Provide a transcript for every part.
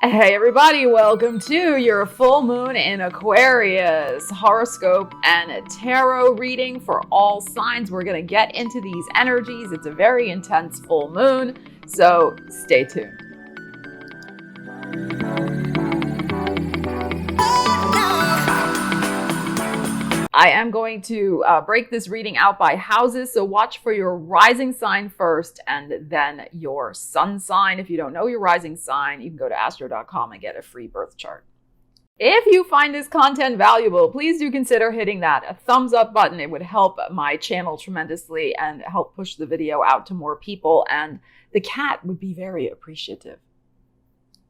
Hey everybody, welcome to your full moon in Aquarius horoscope and tarot reading for all signs. We're going to get into these energies. It's a very intense full moon, so stay tuned. I am going to break this reading out by houses, so watch for your rising sign first and then your sun sign. If you don't know your rising sign, you can go to astro.com and get a free birth chart. If you find this content valuable, please do consider hitting that thumbs up button. It would help my channel tremendously and help push the video out to more people, and the cat would be very appreciative.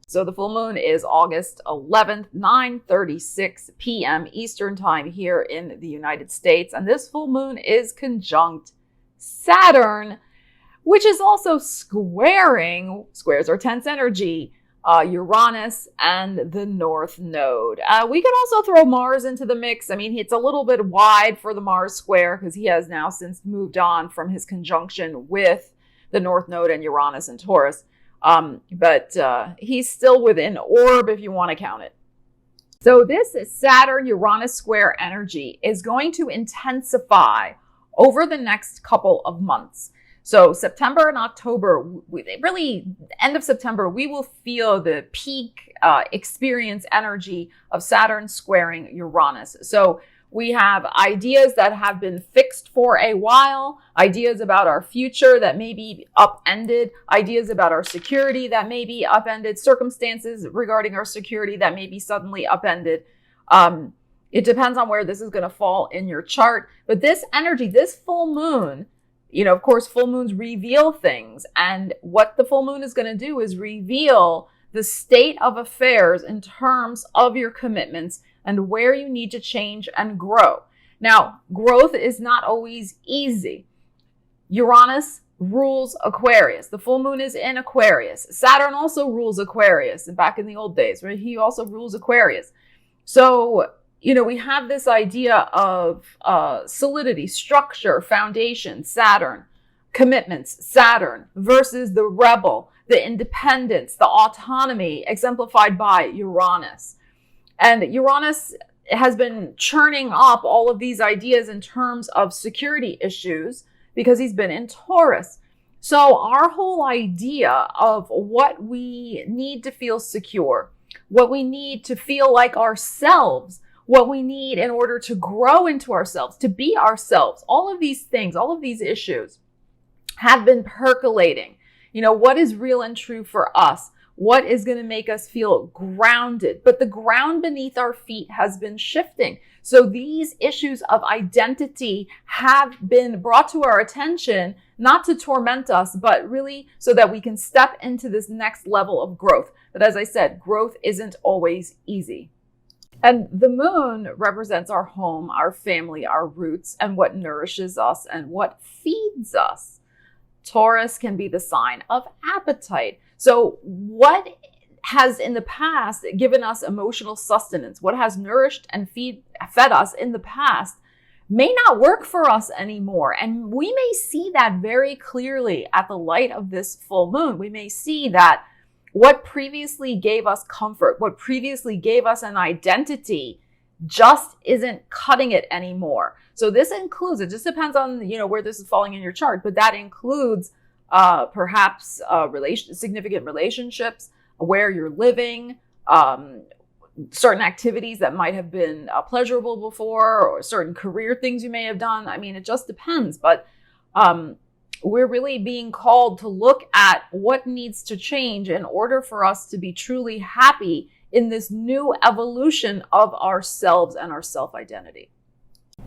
So the full moon is August 11th, 9:36 p.m. Eastern time here in the United States. And this full moon is conjunct Saturn, which is also squaring, squares are tense energy, Uranus and the North Node. We could also throw Mars into the mix. I mean, it's a little bit wide for the Mars square because he has now since moved on from his conjunction with the North Node and Uranus and Taurus. But he's still within orb if you want to count it. So this Saturn-Uranus square energy is going to intensify over the next couple of months. So September and October, really end of September, we will feel the peak experience energy of Saturn squaring Uranus. So we have ideas that have been fixed for a while, ideas about our future that may be upended, ideas about our security that may be upended, circumstances regarding our security that may be suddenly upended. It depends on where this is going to fall in your chart. But this energy, this full moon, of course, full moons reveal things. And what the full moon is going to do is reveal the state of affairs in terms of your commitments and where you need to change and grow. Now, growth is not always easy. Uranus rules Aquarius. The full moon is in Aquarius. Saturn also rules Aquarius. And back in the old days, right? He also rules Aquarius. So, we have this idea of solidity, structure, foundation, Saturn, commitments, Saturn versus the rebel, the independence, the autonomy exemplified by Uranus. And Uranus has been churning up all of these ideas in terms of security issues because he's been in Taurus. So our whole idea of what we need to feel secure, what we need to feel like ourselves, what we need in order to grow into ourselves, to be ourselves, all of these things, all of these issues have been percolating. What is real and true for us? What is going to make us feel grounded? But the ground beneath our feet has been shifting. So these issues of identity have been brought to our attention, not to torment us, but really so that we can step into this next level of growth. But as I said, growth isn't always easy. And the moon represents our home, our family, our roots, and what nourishes us and what feeds us. Taurus can be the sign of appetite. So what has in the past given us emotional sustenance, what has nourished and fed us in the past may not work for us anymore. And we may see that very clearly at the light of this full moon. We may see that what previously gave us comfort, what previously gave us an identity just isn't cutting it anymore. So this includes, it just depends on, where this is falling in your chart, but that includes perhaps significant relationships, where you're living, certain activities that might have been pleasurable before, or certain career things you may have done. I mean, it just depends. But we're really being called to look at what needs to change in order for us to be truly happy in this new evolution of ourselves and our self-identity.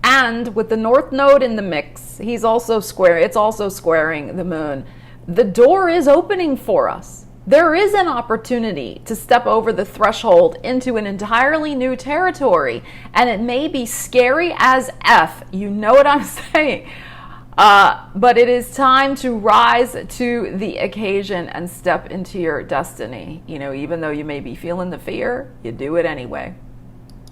And with the North Node in the mix, it's also squaring the moon. The door is opening for us. There is an opportunity to step over the threshold into an entirely new territory. And it may be scary as F. You know what I'm saying? But it is time to rise to the occasion and step into your destiny. Even though you may be feeling the fear, you do it anyway.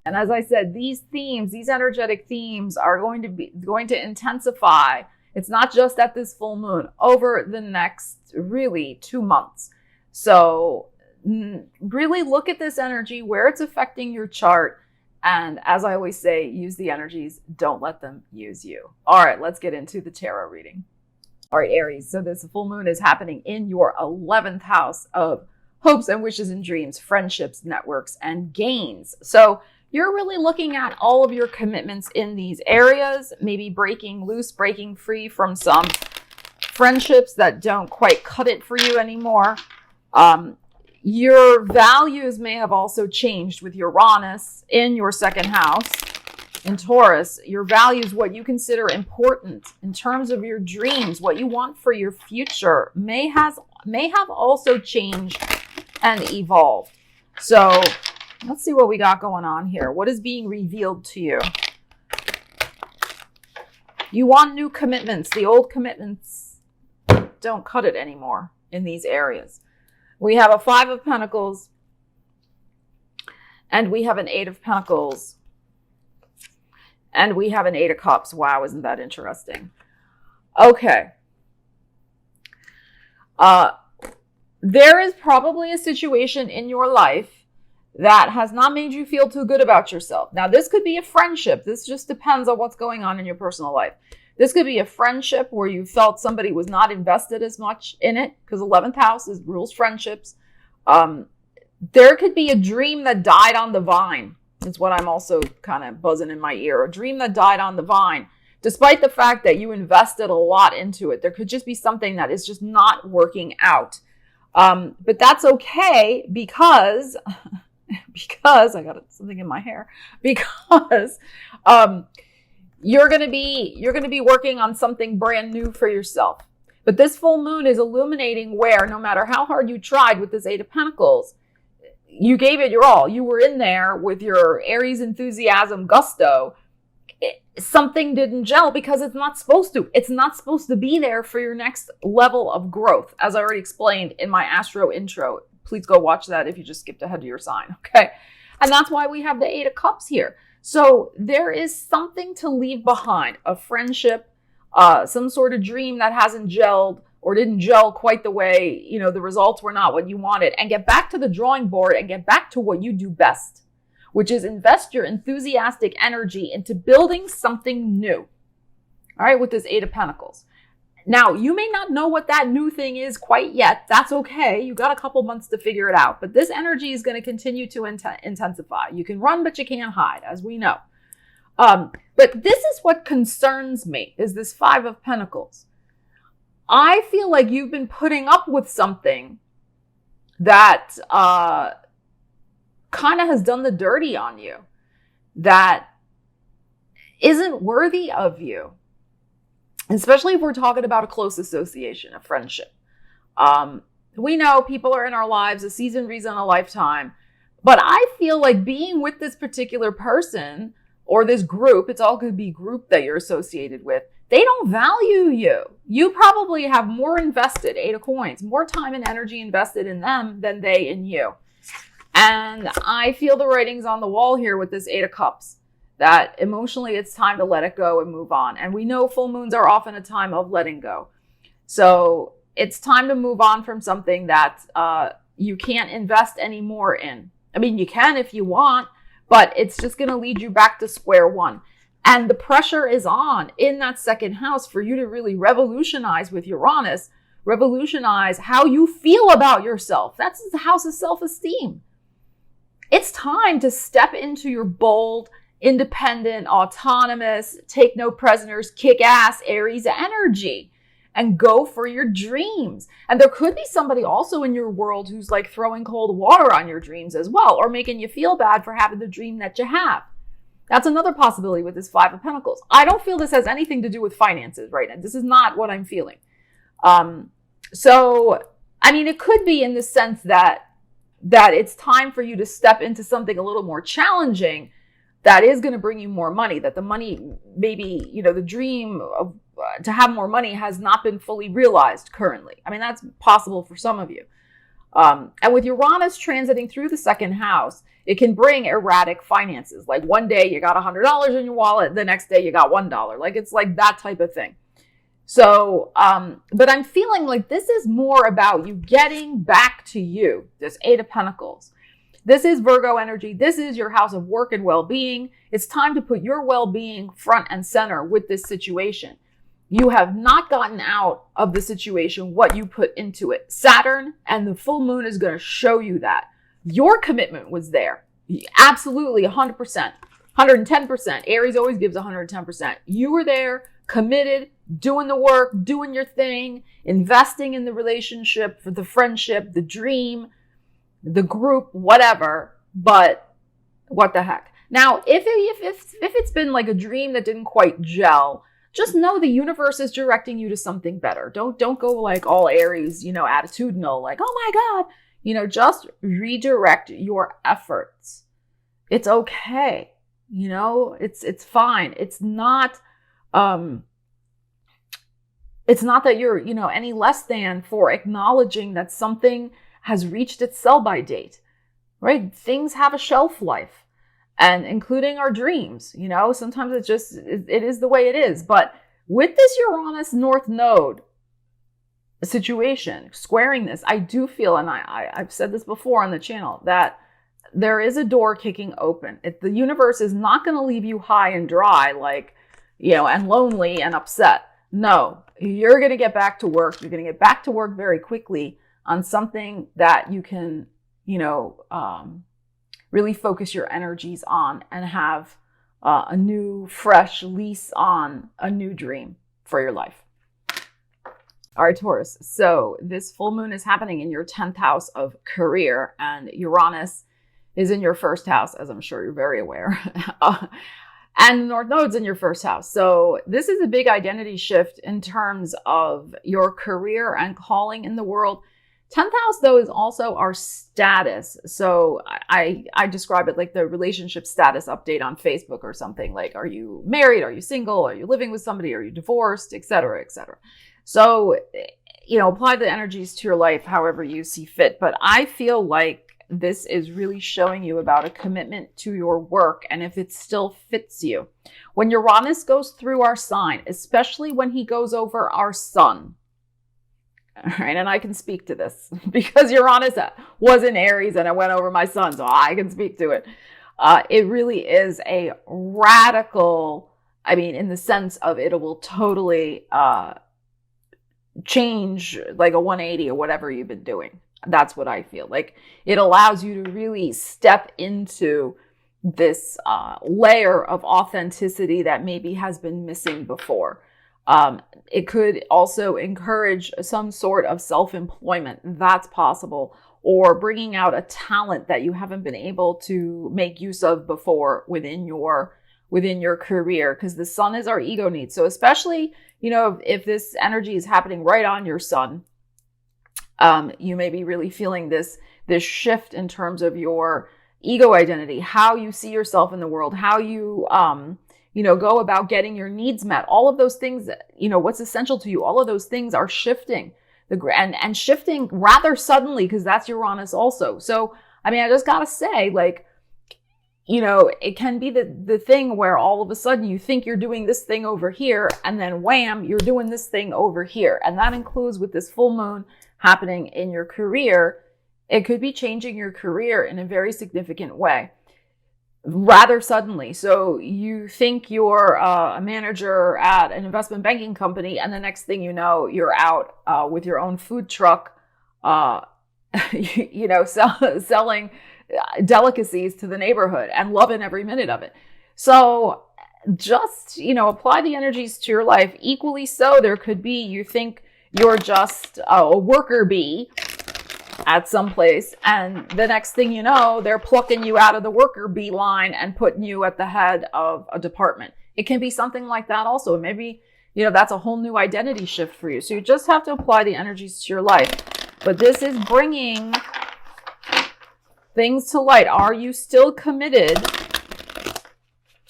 And as I said, these energetic themes are going to intensify. It's not just at this full moon, over the next really 2 months. So really look at this energy, where it's affecting your chart. And as I always say, use the energies. Don't let them use you. All right, let's get into the tarot reading. All right, Aries. So this full moon is happening in your 11th house of hopes and wishes and dreams, friendships, networks, and gains. So you're really looking at all of your commitments in these areas, maybe breaking loose, breaking free from some friendships that don't quite cut it for you anymore. Your values may have also changed with Uranus in your second house. In Taurus, your values, what you consider important in terms of your dreams, what you want for your future, may have also changed and evolved. So let's see what we got going on here. What is being revealed to you? You want new commitments. The old commitments don't cut it anymore in these areas. We have a 5 of Pentacles and we have an 8 of Pentacles and we have an 8 of Cups. Wow, isn't that interesting? Okay. There is probably a situation in your life that has not made you feel too good about yourself. Now, this could be a friendship. This just depends on what's going on in your personal life. This could be a friendship where you felt somebody was not invested as much in it, because 11th house rules friendships. There could be a dream that died on the vine. That's what I'm also kind of buzzing in my ear. A dream that died on the vine. Despite the fact that you invested a lot into it, there could just be something that is just not working out. But that's okay because I got something in my hair. Because you're going to be working on something brand new for yourself. But this full moon is illuminating where no matter how hard you tried with this 8 of Pentacles, you gave it your all. You were in there with your Aries enthusiasm gusto. Something didn't gel because it's not supposed to. It's not supposed to be there for your next level of growth. As I already explained in my Astro intro, please go watch that if you just skipped ahead to your sign. Okay. And that's why we have the 8 of Cups here. So there is something to leave behind, a friendship, some sort of dream that hasn't gelled or didn't gel quite the way, the results were not what you wanted, and get back to the drawing board and get back to what you do best, which is invest your enthusiastic energy into building something new. All right, with this 8 of Pentacles. Now, you may not know what that new thing is quite yet. That's okay. You got a couple months to figure it out. But this energy is going to continue to intensify. You can run, but you can't hide, as we know. But this is what concerns me, is this 5 of Pentacles. I feel like you've been putting up with something that kind of has done the dirty on you, that isn't worthy of you. Especially if we're talking about a close association, a friendship. We know people are in our lives, a season, reason, a lifetime. But I feel like being with this particular person or this group, it's all going to be group that you're associated with, they don't value you. You probably have more invested, 8 of Coins, more time and energy invested in them than they in you. And I feel the writing's on the wall here with this 8 of Cups. That emotionally it's time to let it go and move on. And we know full moons are often a time of letting go. So it's time to move on from something that you can't invest any more in. I mean, you can if you want, but it's just going to lead you back to square one. And the pressure is on in that second house for you to really revolutionize with Uranus, revolutionize how you feel about yourself. That's the house of self-esteem. It's time to step into your bold, independent, autonomous, take no prisoners, kick-ass Aries energy and go for your dreams. And there could be somebody also in your world who's like throwing cold water on your dreams as well, or making you feel bad for having the dream that you have. That's another possibility with this 5 of Pentacles. I don't feel this has anything to do with finances right now. This is not what I'm feeling. So, I mean, it could be in the sense that it's time for you to step into something a little more challenging that is going to bring you more money, that the money, maybe, the dream of, to have more money has not been fully realized currently. I mean, that's possible for some of you. And with Uranus transiting through the second house, it can bring erratic finances. Like one day you got $100 in your wallet, the next day you got $1. Like it's like that type of thing. So, but I'm feeling like this is more about you getting back to you, this Eight of Pentacles. This is Virgo energy. This is your house of work and well-being. It's time to put your well-being front and center with this situation. You have not gotten out of the situation what you put into it. Saturn and the full moon is going to show you that. Your commitment was there. Absolutely 100%, 110%. Aries always gives 110%. You were there, committed, doing the work, doing your thing, investing in the relationship, for the friendship, the dream, the group, whatever, but what the heck. Now, if it's been like a dream that didn't quite gel, just know the universe is directing you to something better. Don't go like all Aries, attitudinal, like, oh my God, just redirect your efforts. It's okay. It's fine. It's not that you're, any less than for acknowledging that something has reached its sell-by date, right? Things have a shelf life, and including our dreams, sometimes it is the way it is. But with this Uranus North Node situation, squaring this, I do feel, and I've said this before on the channel, that there is a door kicking open. The universe is not going to leave you high and dry, and lonely and upset. No, you're going to get back to work. You're going to get back to work very quickly on something that you can, really focus your energies on and have a new, fresh lease on a new dream for your life. All right, Taurus. So this full moon is happening in your 10th house of career, and Uranus is in your first house, as I'm sure you're very aware. And the North Node's in your first house. So this is a big identity shift in terms of your career and calling in the world. 10th house, though, is also our status. So I describe it like the relationship status update on Facebook or something. Like, are you married? Are you single? Are you living with somebody? Are you divorced? Et cetera, et cetera. So, apply the energies to your life however you see fit. But I feel like this is really showing you about a commitment to your work and if it still fits you. When Uranus goes through our sign, especially when he goes over our sun, all right, and I can speak to this because Uranus was in Aries and it went over my sun, so I can speak to it. It really is a radical, in the sense of it will totally change like a 180 or whatever you've been doing. That's what I feel like. It allows you to really step into this layer of authenticity that maybe has been missing before. It could also encourage some sort of self-employment. That's possible. Or bringing out a talent that you haven't been able to make use of before within your career, because the sun is our ego need. So especially, if this energy is happening right on your sun, you may be really feeling this shift in terms of your ego identity, how you see yourself in the world, how you, go about getting your needs met. All of those things, what's essential to you, all of those things are shifting and shifting rather suddenly, because that's Uranus also. So, I just gotta say, it can be the thing where all of a sudden you think you're doing this thing over here, and then wham, you're doing this thing over here. And that includes with this full moon happening in your career. It could be changing your career in a very significant way rather suddenly. So you think you're a manager at an investment banking company, and the next thing you know, you're out with your own food truck, selling delicacies to the neighborhood and loving every minute of it. So just, apply the energies to your life. Equally so, there could be, you think you're just a worker bee at some place, and the next thing you know, they're plucking you out of the worker bee line and putting you at the head of a department. It can be something like that also. Maybe, that's a whole new identity shift for you. So you just have to apply the energies to your life. But this is bringing things to light. Are you still committed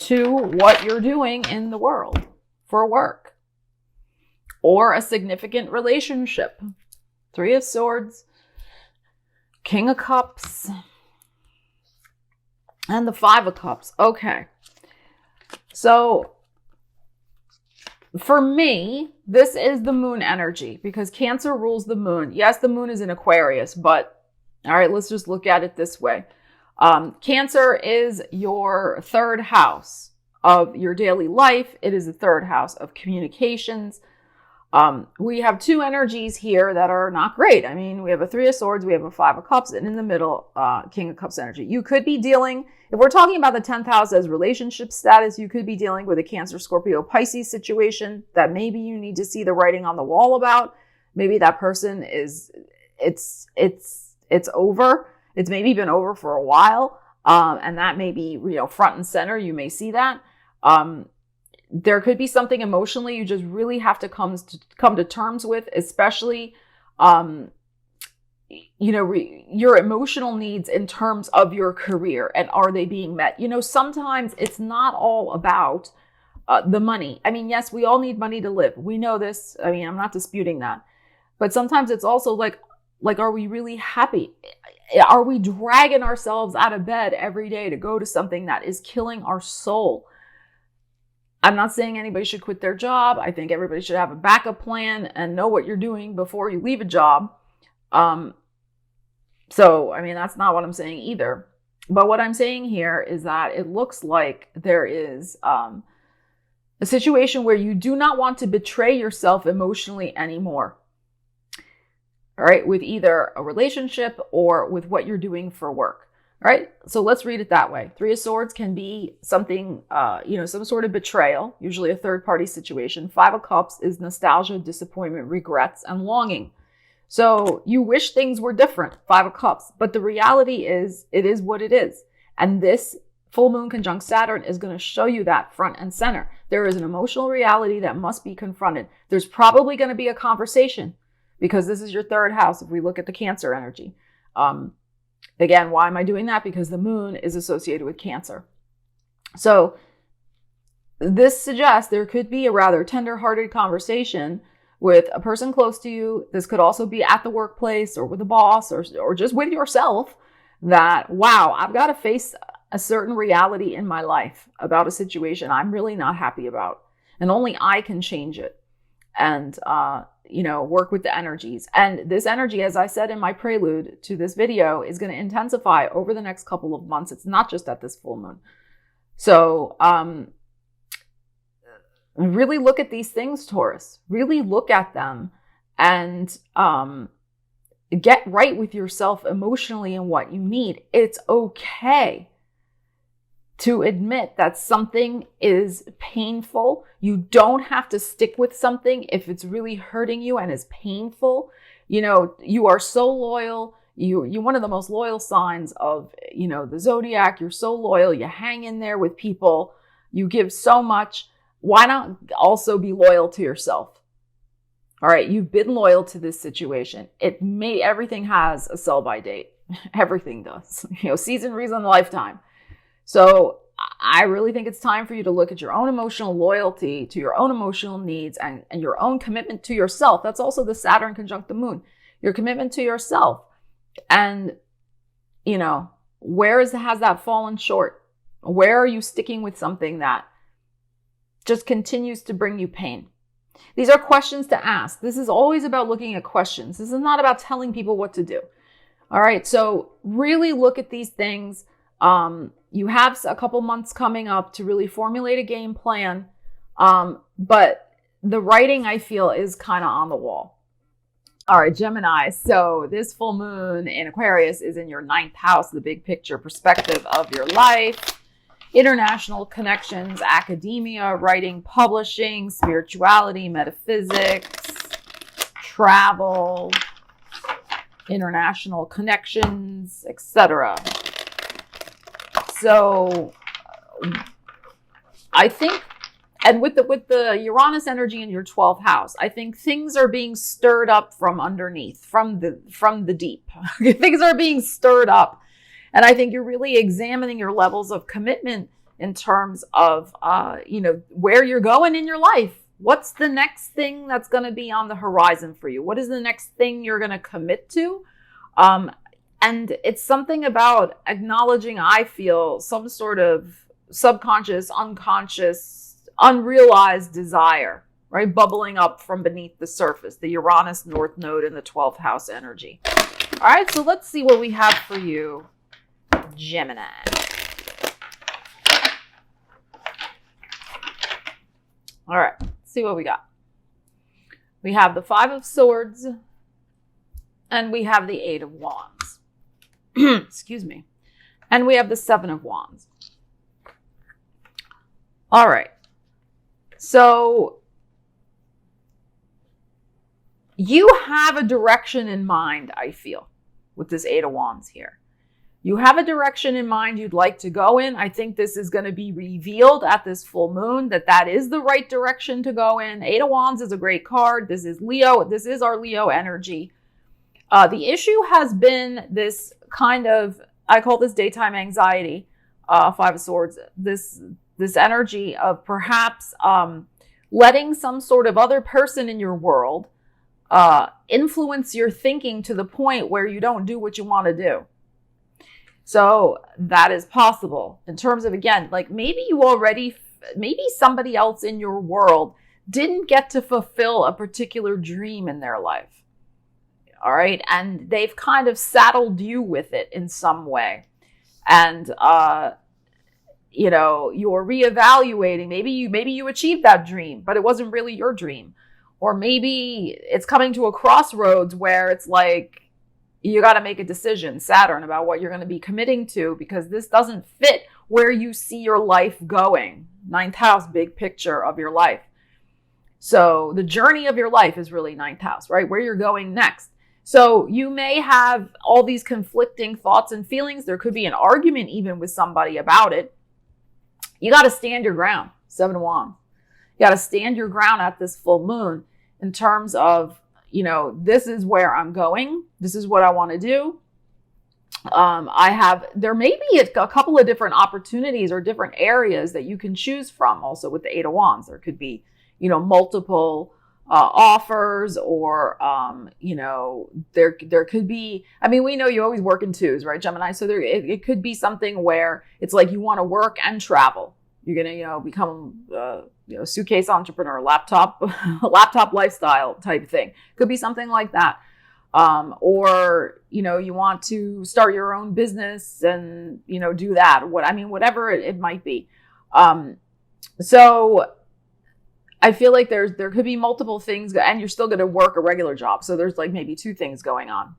to what you're doing in the world for work or a significant relationship? 3 of Swords, King of Cups, and the 5 of Cups. Okay. So For me, this is the moon energy because Cancer rules the moon. Yes, the moon is in Aquarius, but all right, let's just look at it this way. Cancer is your third house of your daily life. It is the third house of communications. We have two energies here that are not great. I mean, we have a Three of Swords, we have a Five of Cups, and in the middle, King of Cups energy. You could be dealing, if we're talking about the 10th house as relationship status, you could be dealing with a Cancer, Scorpio, Pisces situation that maybe you need to see the writing on the wall about. Maybe that person is, it's over. It's maybe been over for a while. And that may be, front and center. You may see that. There could be something emotionally you just really have to come to terms with, especially, your emotional needs in terms of your career, and are they being met? Sometimes it's not all about the money. I mean, yes, we all need money to live. We know this. I mean, I'm not disputing that. But sometimes it's also like, are we really happy? Are we dragging ourselves out of bed every day to go to something that is killing our soul? I'm not saying anybody should quit their job. I think everybody should have a backup plan and know what you're doing before you leave a job. So, I mean, that's not what I'm saying either. But what I'm saying here is that it looks like there is a situation where you do not want to betray yourself emotionally anymore. All right, with either a relationship or with what you're doing for work. All right, so let's read it that way. Three of Swords can be something, some sort of betrayal, usually a third-party situation. Five of Cups is nostalgia, disappointment, regrets, and longing. So you wish things were different, Five of Cups, but the reality is, it is what it is. And this full moon conjunct Saturn is going to show you that front and center. There is an emotional reality that must be confronted. There's probably going to be a conversation because this is your third house if we look at the Cancer energy. Again, why am I doing that? Because the moon is associated with Cancer. So this suggests there could be a rather tender-hearted conversation with a person close to you. This could also be at the workplace or with a boss or just with yourself that, wow, I've got to face a certain reality in my life about a situation I'm really not happy about. And only I can change it and, work with the energies. And this energy, as I said in my prelude to this video, is going to intensify over the next couple of months. It's not just at this full moon. So, really look at these things, Taurus. Really look at them and get right with yourself emotionally and what you need. It's okay to admit that something is painful. You don't have to stick with something if it's really hurting you and is painful. You are so loyal. You're one of the most loyal signs of, the zodiac. You're so loyal. You hang in there with people. You give so much. Why not also be loyal to yourself? All right, you've been loyal to this situation. Everything has a sell-by date. Everything does. Season, reason, lifetime. So I really think it's time for you to look at your own emotional loyalty to your own emotional needs and your own commitment to yourself. That's also the Saturn conjunct the moon. Your commitment to yourself. And, where has that fallen short? Where are you sticking with something that just continues to bring you pain? These are questions to ask. This is always about looking at questions. This is not about telling people what to do. All right. So really look at these things. You have a couple months coming up to really formulate a game plan. But the writing, I feel, is kind of on the wall. All right, Gemini. So this full moon in Aquarius is in your 9th house, the big picture perspective of your life. International connections, academia, writing, publishing, spirituality, metaphysics, travel, international connections, etc. So I think, and with the Uranus energy in your 12th house, I think things are being stirred up from underneath, from the deep. Things are being stirred up. And I think you're really examining your levels of commitment in terms of, where you're going in your life. What's the next thing that's going to be on the horizon for you? What is the next thing you're going to commit to? And it's something about acknowledging, I feel, some sort of subconscious, unconscious, unrealized desire, right? Bubbling up from beneath the surface, the Uranus North Node in the 12th house energy. All right, so let's see what we have for you, Gemini. All right, let's see what we got. We have the 5 of Swords, and we have the 8 of Wands. Excuse me. And we have the 7 of Wands. All right. So you have a direction in mind, I feel, with this 8 of Wands here. You have a direction in mind you'd like to go in. I think this is going to be revealed at this full moon, that is the right direction to go in. 8 of Wands is a great card. This is Leo. This is our Leo energy. The issue has been this kind of, I call this daytime anxiety, 5 of Swords, this energy of perhaps letting some sort of other person in your world influence your thinking to the point where you don't do what you want to do. So that is possible in terms of, again, like maybe somebody else in your world didn't get to fulfill a particular dream in their life. All right. And they've kind of saddled you with it in some way. And, you're reevaluating. Maybe you achieved that dream, but it wasn't really your dream. Or maybe it's coming to a crossroads where it's like, you got to make a decision, Saturn, about what you're going to be committing to, because this doesn't fit where you see your life going. 9th house, big picture of your life. So the journey of your life is really 9th house, right? Where you're going next. So you may have all these conflicting thoughts and feelings. There could be an argument even with somebody about it. You got to stand your ground, 7 of Wands. You got to stand your ground at this full moon in terms of, this is where I'm going. This is what I want to do. There may be a couple of different opportunities or different areas that you can choose from also with the 8 of Wands. There could be, multiple offers or, there could be, we know you always work in twos, right, Gemini? So it could be something where it's like you want to work and travel. You're going to, become, suitcase entrepreneur, laptop lifestyle type thing. Could be something like that. Or, you want to start your own business and, do that. Whatever it might be. So I feel like there could be multiple things, and you're still going to work a regular job. So there's like maybe 2 things going on.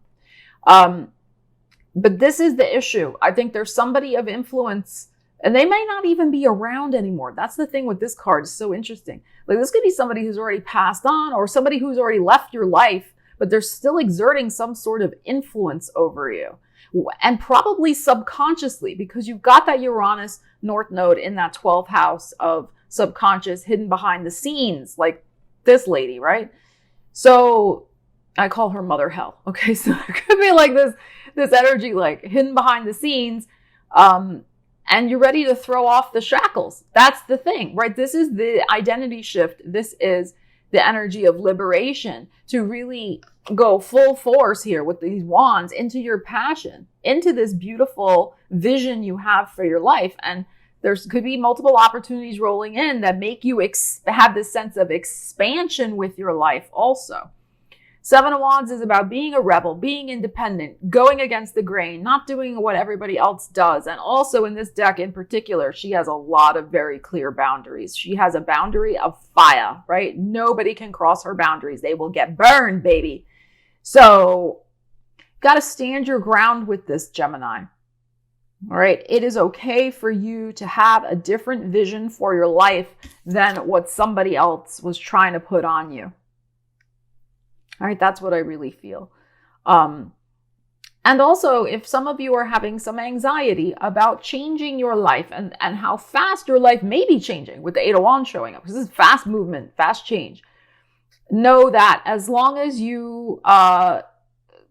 But this is the issue. I think there's somebody of influence, and they may not even be around anymore. That's the thing with this card. It's so interesting. Like this could be somebody who's already passed on or somebody who's already left your life, but they're still exerting some sort of influence over you. And probably subconsciously, because you've got that Uranus North Node in that 12th house of subconscious, hidden behind the scenes, like this lady, right? So I call her Mother Hell. Okay, so there could be like this energy like hidden behind the scenes. And you're ready to throw off the shackles. That's the thing, right? This is the identity shift. This is the energy of liberation to really go full force here with these wands into your passion, into this beautiful vision you have for your life. And there could be multiple opportunities rolling in that make you have this sense of expansion with your life also. 7 of Wands is about being a rebel, being independent, going against the grain, not doing what everybody else does. And also in this deck in particular, she has a lot of very clear boundaries. She has a boundary of fire, right? Nobody can cross her boundaries. They will get burned, baby. So got to stand your ground with this, Gemini. All right. It is okay for you to have a different vision for your life than what somebody else was trying to put on you. All right, that's what I really feel. And also, if some of you are having some anxiety about changing your life and how fast your life may be changing with the 8 of Wands showing up, because this is fast movement, fast change, know that as long as you kind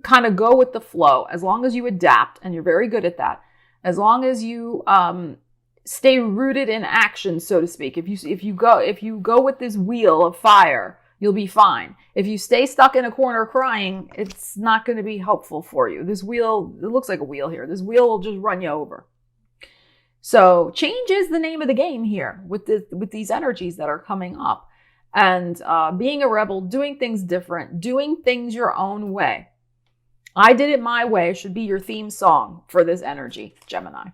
of go with the flow, as long as you adapt, and you're very good at that, as long as you stay rooted in action, so to speak, if you go with this wheel of fire, you'll be fine. If you stay stuck in a corner crying, it's not going to be helpful for you. This wheel, it looks like a wheel here. This wheel will just run you over. So change is the name of the game here with these energies that are coming up. and being a rebel, doing things different, doing things your own way. I did it my way should be your theme song for this energy, Gemini.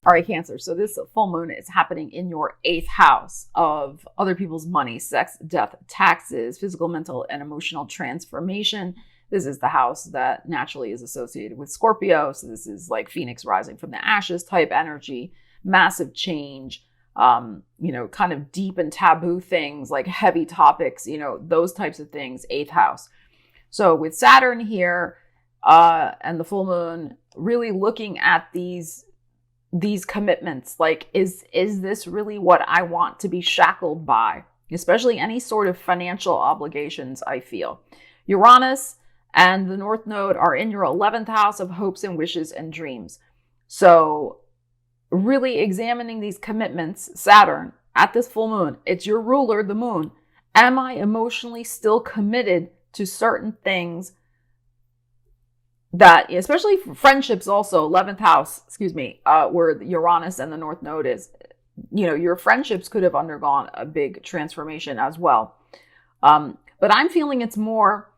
All right, Cancer. So this full moon is happening in your 8th house of other people's money, sex, death, taxes, physical, mental, and emotional transformation. This is the house that naturally is associated with Scorpio. So this is like Phoenix rising from the ashes type energy, massive change, kind of deep and taboo things like heavy topics, those types of things, 8th house. So with Saturn here and the full moon really looking at these commitments, like, is this really what I want to be shackled by? Especially any sort of financial obligations, I feel. Uranus and the North Node are in your 11th house of hopes and wishes and dreams. So really examining these commitments, Saturn, at this full moon, it's your ruler, the moon. Am I emotionally still committed to certain things that, especially friendships also, 11th house, where Uranus and the North Node is, your friendships could have undergone a big transformation as well. But I'm feeling it's more,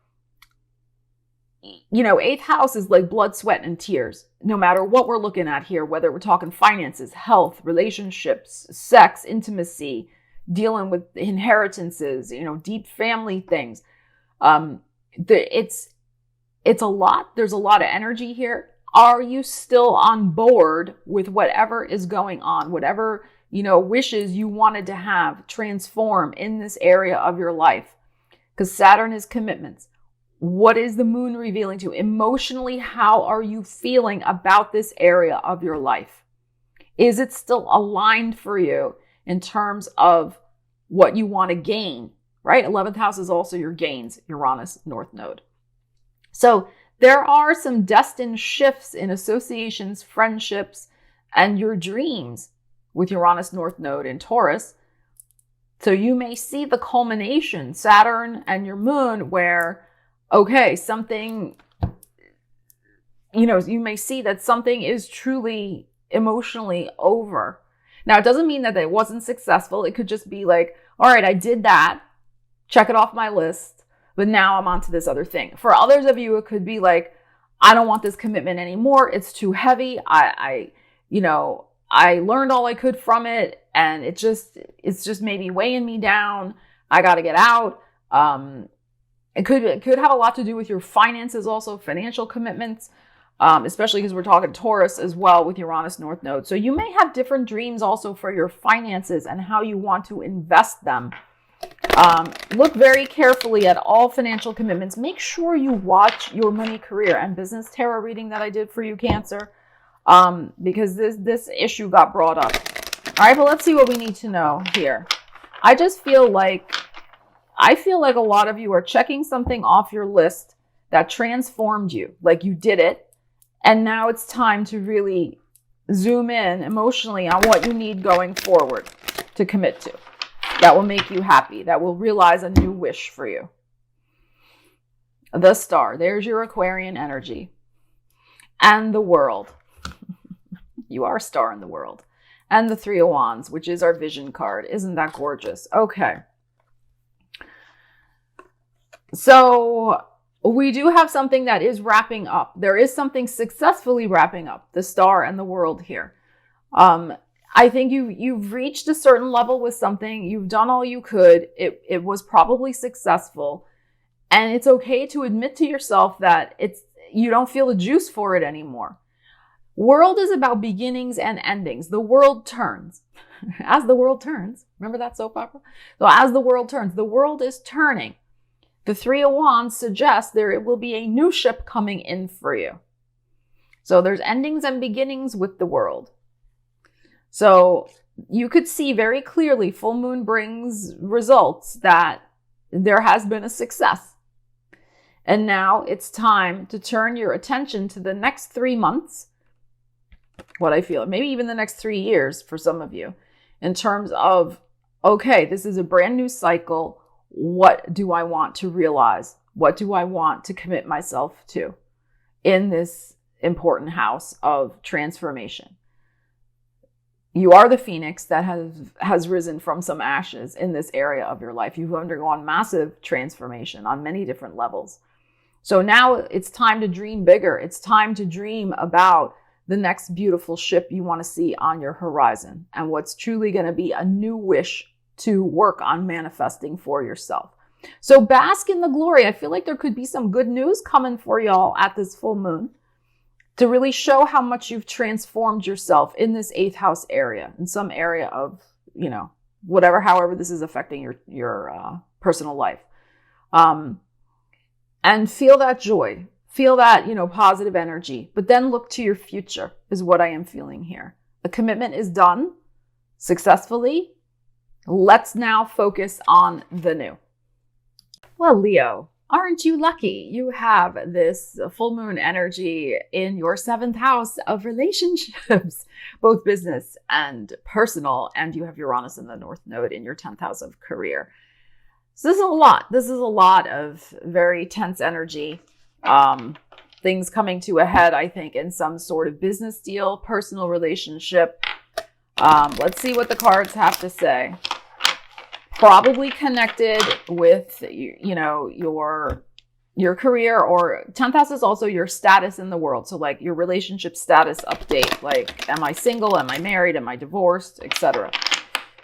8th house is like blood, sweat, and tears. No matter what we're looking at here, whether we're talking finances, health, relationships, sex, intimacy, dealing with inheritances, deep family things. It's a lot. There's a lot of energy here. Are you still on board with whatever is going on? Whatever, wishes you wanted to have transform in this area of your life? Because Saturn is commitments. What is the moon revealing to you? Emotionally, how are you feeling about this area of your life? Is it still aligned for you in terms of what you want to gain, right? 11th house is also your gains, Uranus, North Node. So there are some destined shifts in associations, friendships, and your dreams with Uranus, North Node, in Taurus. So you may see the culmination, Saturn and your moon, where, okay, something, you may see that something is truly emotionally over. Now, it doesn't mean that it wasn't successful. It could just be like, all right, I did that. Check it off my list. But now I'm on to this other thing. For others of you, it could be like, I don't want this commitment anymore. It's too heavy. I learned all I could from it, and it's just maybe weighing me down. I got to get out. It could have a lot to do with your finances, also financial commitments, especially because we're talking Taurus as well with Uranus North Node. So you may have different dreams also for your finances and how you want to invest them. Look very carefully at all financial commitments. Make sure you watch your money, career, and business tarot reading that I did for you, Cancer, because this issue got brought up. All right, but let's see what we need to know here. I feel like a lot of you are checking something off your list that transformed you, like you did it, and now it's time to really zoom in emotionally on what you need going forward to commit to. That will make you happy. That will realize a new wish for you. The Star. There's your Aquarian energy. And the World. You are a star in the world. And the Three of Wands, which is our vision card. Isn't that gorgeous? Okay. So we do have something that is wrapping up. There is something successfully wrapping up. The Star and the World here. I think you've reached a certain level with something. You've done all you could. It was probably successful. And it's okay to admit to yourself that you don't feel the juice for it anymore. World is about beginnings and endings. The world turns. As the world turns. Remember that soap opera? So as the world turns, the world is turning. The Three of Wands suggests there will be a new ship coming in for you. So there's endings and beginnings with the world. So you could see very clearly full moon brings results that there has been a success. And now it's time to turn your attention to the next 3 months. What I feel, maybe even the next 3 years for some of you, in terms of, okay, this is a brand new cycle. What do I want to realize? What do I want to commit myself to in this important house of transformation? You are the phoenix that has risen from some ashes in this area of your life. You've undergone massive transformation on many different levels. So now it's time to dream bigger. It's time to dream about the next beautiful ship you want to see on your horizon and what's truly going to be a new wish to work on manifesting for yourself. So bask in the glory. I feel like there could be some good news coming for y'all at this full moon to really show how much you've transformed yourself in this 8th house area, in some area of, you know, whatever, however this is affecting your personal life. And feel that joy, feel that, you know, positive energy, but then look to your future is what I am feeling here. The commitment is done successfully. Let's now focus on the new. Well, Leo, aren't you lucky? You have this full moon energy in your 7th house of relationships, both business and personal, and you have Uranus in the North Node in your 10th house of career. So this is a lot. This is a lot of very tense energy, things coming to a head, I think, in some sort of business deal, personal relationship. Let's see what the cards have to say. Probably connected with, you know, your career, or 10th house is also your status in the world. So like your relationship status update, like, am I single? Am I married? Am I divorced? Etc.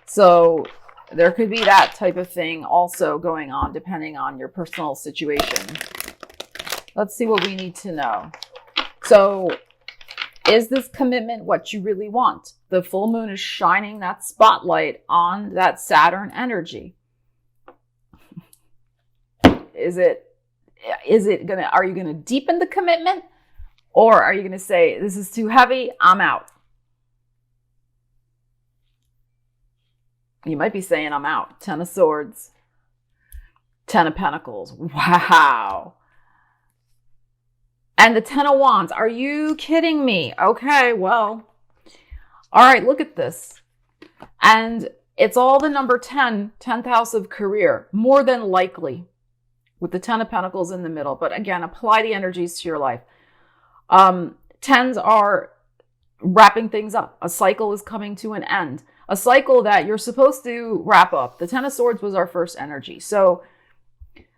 So there could be that type of thing also going on depending on your personal situation. Let's see what we need to know. So is this commitment what you really want? The full moon is shining that spotlight on that Saturn energy. Are you gonna deepen the commitment, or are you gonna say, this is too heavy, I'm out? You might be saying, I'm out. 10 of Swords, 10 of Pentacles. Wow. And the 10 of Wands. Are you kidding me? Okay, well, all right, look at this. And it's all the number 10, 10th house of career, more than likely, with the 10 of Pentacles in the middle. But again, apply the energies to your life. 10s are wrapping things up. A cycle is coming to an end. A cycle that you're supposed to wrap up. The 10 of Swords was our first energy. So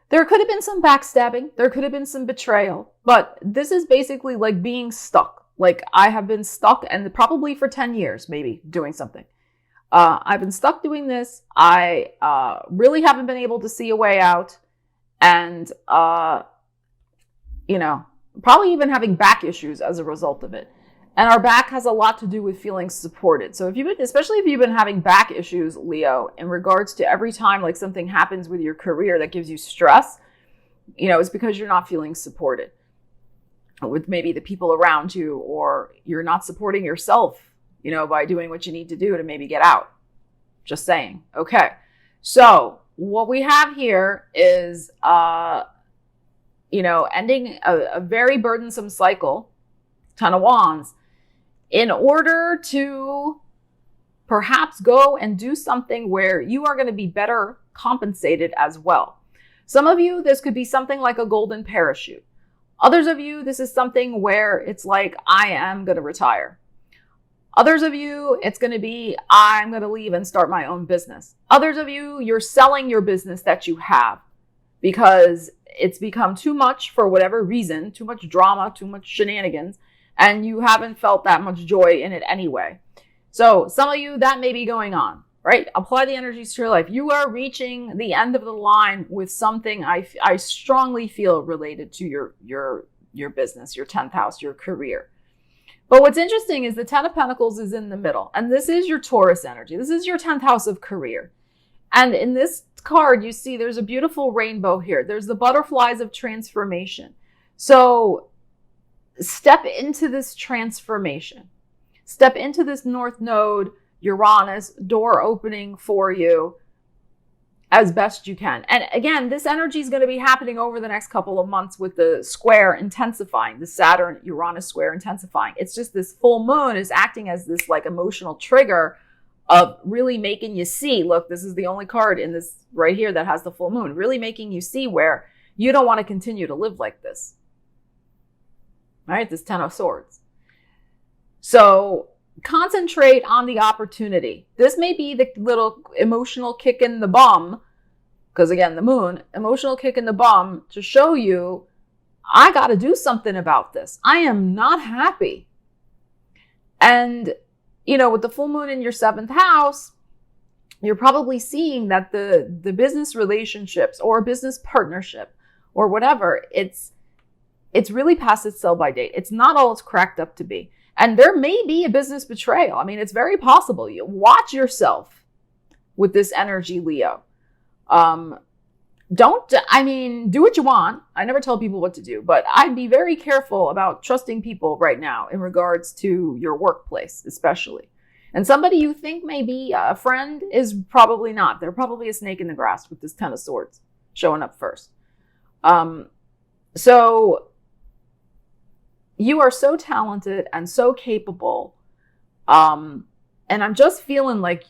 there could have been some backstabbing. There could have been some betrayal. But this is basically like being stuck. Like I have been stuck, and probably for 10 years, maybe, doing something. I've been stuck doing this. I really haven't been able to see a way out. And, you know, probably even having back issues as a result of it. And our back has a lot to do with feeling supported. So especially if you've been having back issues, Leo, in regards to every time like something happens with your career that gives you stress, you know, it's because you're not feeling supported with maybe the people around you, or you're not supporting yourself, you know, by doing what you need to do to maybe get out. Just saying. Okay. So what we have here is, you know, ending a very burdensome cycle, 10 of Wands, in order to perhaps go and do something where you are going to be better compensated as well. Some of you, this could be something like a golden parachute. Others of you, this is something where it's like, I am going to retire. Others of you, it's going to be, I'm going to leave and start my own business. Others of you, you're selling your business that you have because it's become too much for whatever reason, too much drama, too much shenanigans, and you haven't felt that much joy in it anyway. So some of you, that may be going on, right? Apply the energies to your life. You are reaching the end of the line with something I strongly feel related to your business, your 10th house, your career. But what's interesting is the 10 of Pentacles is in the middle, and this is your Taurus energy. This is your 10th house of career. And in this card, you see there's a beautiful rainbow here. There's the butterflies of transformation. So step into this transformation. Step into this North Node, Uranus, door opening for you as best you can. And again, this energy is going to be happening over the next couple of months with the square intensifying, the Saturn-Uranus square intensifying. It's just this full moon is acting as this like emotional trigger of really making you see, look, this is the only card in this right here that has the full moon, really making you see where you don't want to continue to live like this. All right, this 10 of Swords. So concentrate on the opportunity. This may be the little emotional kick in the bum, because again, the moon, emotional kick in the bum to show you, I got to do something about this. I am not happy. And, you know, with the full moon in your 7th house, you're probably seeing that the business relationships or business partnership or whatever, it's really past its sell-by date. It's not all it's cracked up to be. And there may be a business betrayal. I mean, it's very possible. You watch yourself with this energy, Leo. Do what you want. I never tell people what to do, but I'd be very careful about trusting people right now in regards to your workplace, especially. And somebody you think may be a friend is probably not. They're probably a snake in the grass with this 10 of Swords showing up first. So you are so talented and so capable. And I'm just feeling like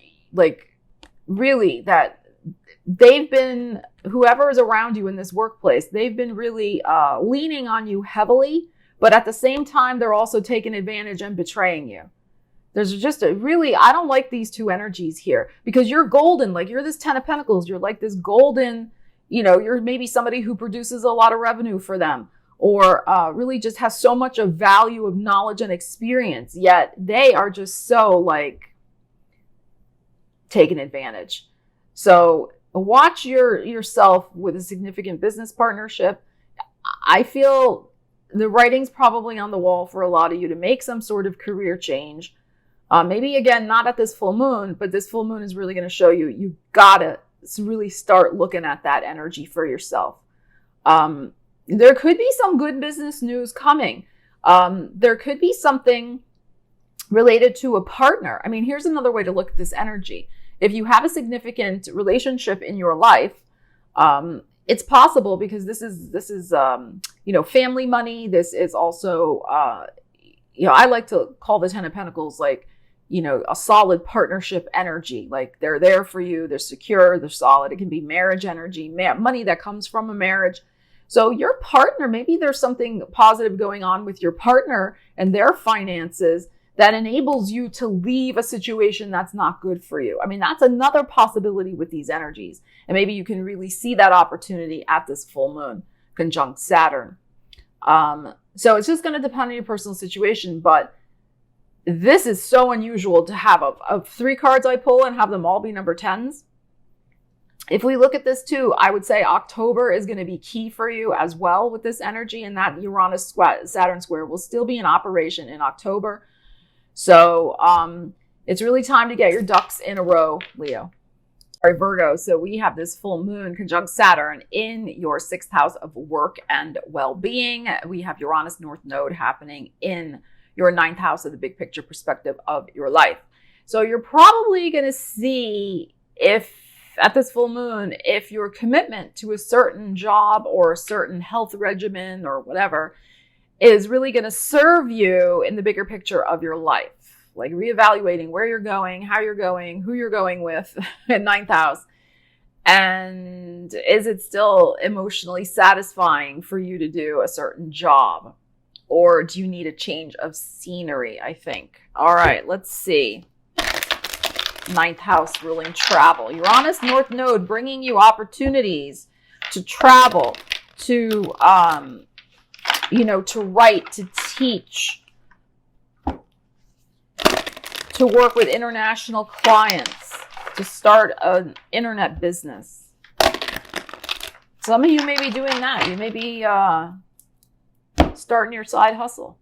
really that they've been, whoever is around you in this workplace, they've been really leaning on you heavily, but at the same time, they're also taking advantage and betraying you. There's just a really, I don't like these two energies here because you're golden. Like you're this 10 of Pentacles. You're like this golden, you know, you're maybe somebody who produces a lot of revenue for them or really just has so much of value of knowledge and experience. Yet they are just so like taking advantage. So watch yourself with a significant business partnership. I feel the writing's probably on the wall for a lot of you to make some sort of career change. Maybe again, not at this full moon, but this full moon is really going to show you, you gotta really start looking at that energy for yourself. There could be some good business news coming. There could be something related to a partner. I mean, here's another way to look at this energy. If you have a significant relationship in your life, it's possible because this is family money. This is also, I like to call the 10 of Pentacles like, a solid partnership energy. Like they're there for you. They're secure. They're solid. It can be marriage energy, money that comes from a marriage. So your partner, maybe there's something positive going on with your partner and their finances that enables you to leave a situation that's not good for you. I mean, that's another possibility with these energies. And maybe you can really see that opportunity at this full moon, conjunct Saturn. So it's just going to depend on your personal situation. But this is so unusual to have of 3 cards I pull and have them all be number 10s. If we look at this too, I would say October is going to be key for you as well with this energy. And that Uranus Saturn square will still be in operation in October. So it's really time to get your ducks in a row, Leo. Sorry, Virgo. So we have this full moon conjunct Saturn in your 6th house of work and well-being. We have Uranus North Node happening in your 9th house of the big picture perspective of your life. So you're probably going to see at this full moon, if your commitment to a certain job or a certain health regimen or whatever is really going to serve you in the bigger picture of your life, like reevaluating where you're going, how you're going, who you're going with in 9th house. And is it still emotionally satisfying for you to do a certain job? Or do you need a change of scenery, I think? All right, let's see. 9th house ruling travel. Uranus North Node bringing you opportunities to travel, to write, to teach, to work with international clients, to start an internet business. Some of you may be doing that. You may be starting your side hustle,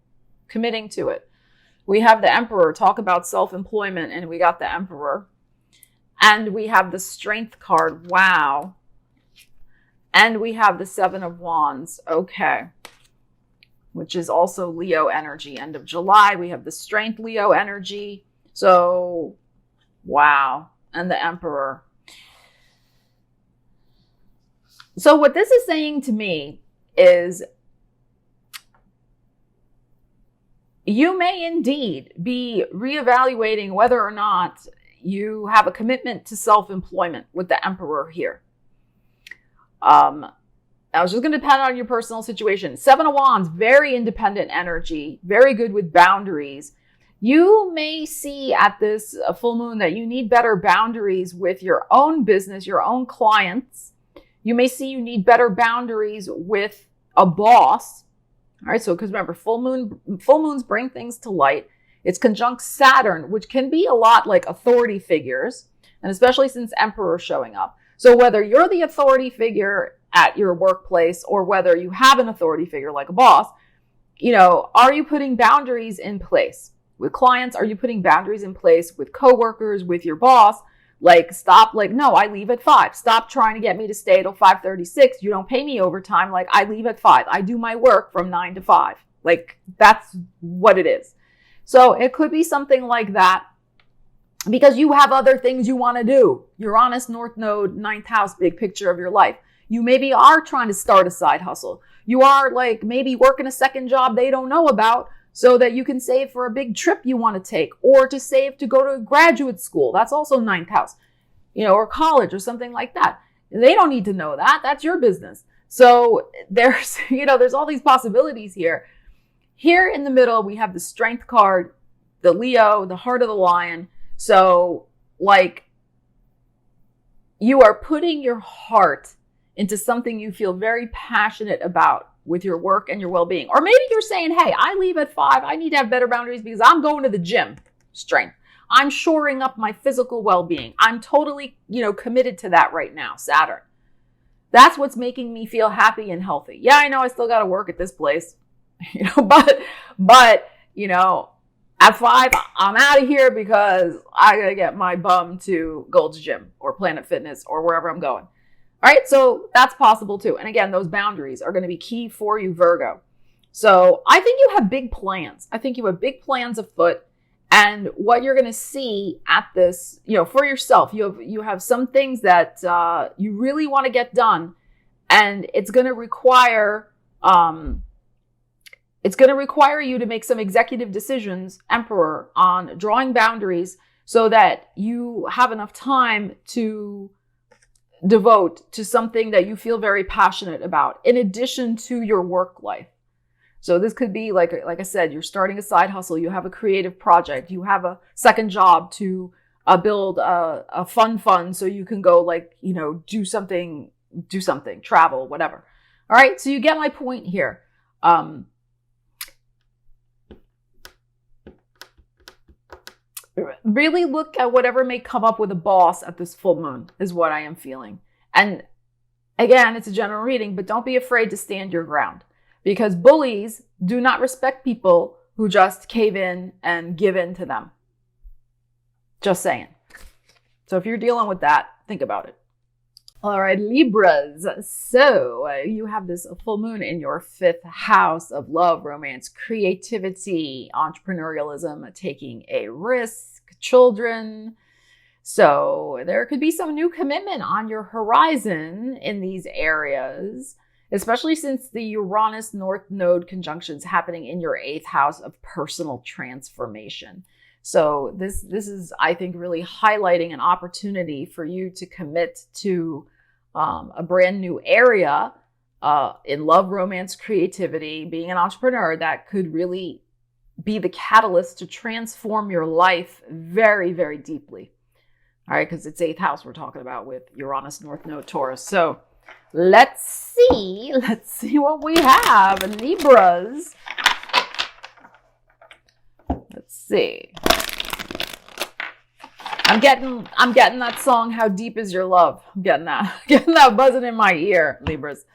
committing to it. We have the Emperor, talk about self-employment, and we got the Emperor. And we have the Strength card, wow. And we have the 7 of Wands, okay. Which is also Leo energy. End of July, we have the Strength Leo energy. So, wow. And the Emperor. So what this is saying to me is you may indeed be reevaluating whether or not you have a commitment to self-employment with the Emperor here. Now, it's just going to depend on your personal situation. 7 of Wands, very independent energy, very good with boundaries. You may see at this full moon that you need better boundaries with your own business, your own clients. You may see you need better boundaries with a boss. All right, so because remember, full moons bring things to light. It's conjunct Saturn, which can be a lot like authority figures, and especially since Emperor showing up. So whether you're the authority figure at your workplace or whether you have an authority figure like a boss, are you putting boundaries in place with clients? Are you putting boundaries in place with coworkers, with your boss? No, I leave at 5. Stop trying to get me to stay till 5:36. You don't pay me overtime. I leave at 5. I do my work from 9 to 5. That's what it is. So it could be something like that because you have other things you want to do. Uranus, North Node, 9th house, big picture of your life. You maybe are trying to start a side hustle. You are maybe working a second job they don't know about so that you can save for a big trip you want to take or to save to go to graduate school. That's also 9th house, or college or something like that. They don't need to know that. That's your business. So there's all these possibilities here. Here in the middle, we have the Strength card, the Leo, the Heart of the Lion. So you are putting your heart into something you feel very passionate about with your work and your well-being. Or maybe you're saying, hey, I leave at 5. I need to have better boundaries because I'm going to the gym. Strength. I'm shoring up my physical well-being. I'm totally, committed to that right now. Saturn. That's what's making me feel happy and healthy. Yeah, I know I still got to work at this place, but at 5, I'm out of here because I got to get my bum to Gold's Gym or Planet Fitness or wherever I'm going. All right, so that's possible too. And again, those boundaries are going to be key for you, Virgo. So I think you have big plans. I think you have big plans afoot. And what you're going to see at this, for yourself, you have some things that you really want to get done. And it's going to require you to make some executive decisions, Emperor, on drawing boundaries so that you have enough time to devote to something that you feel very passionate about, in addition to your work life. So this could be like I said, you're starting a side hustle, you have a creative project, you have a second job to build a fund so you can go do something, travel, whatever. All right, so you get my point here. Really look at whatever may come up with a boss at this full moon is what I am feeling. And again, it's a general reading, but don't be afraid to stand your ground because bullies do not respect people who just cave in and give in to them. Just saying. So if you're dealing with that, think about it. All right, Libras. So you have this full moon in your 5th house of love, romance, creativity, entrepreneurialism, taking a risk, children. So there could be some new commitment on your horizon in these areas, especially since the Uranus North Node conjunction is happening in your 8th house of personal transformation. So this is, I think, really highlighting an opportunity for you to commit to a brand new area in love, romance, creativity, being an entrepreneur that could really be the catalyst to transform your life very, very deeply. All right, because it's 8th house we're talking about with Uranus North Node Taurus. So let's see what we have in Libras. Let's see. I'm getting that song, How Deep Is Your Love? I'm getting that buzzing in my ear, Libras.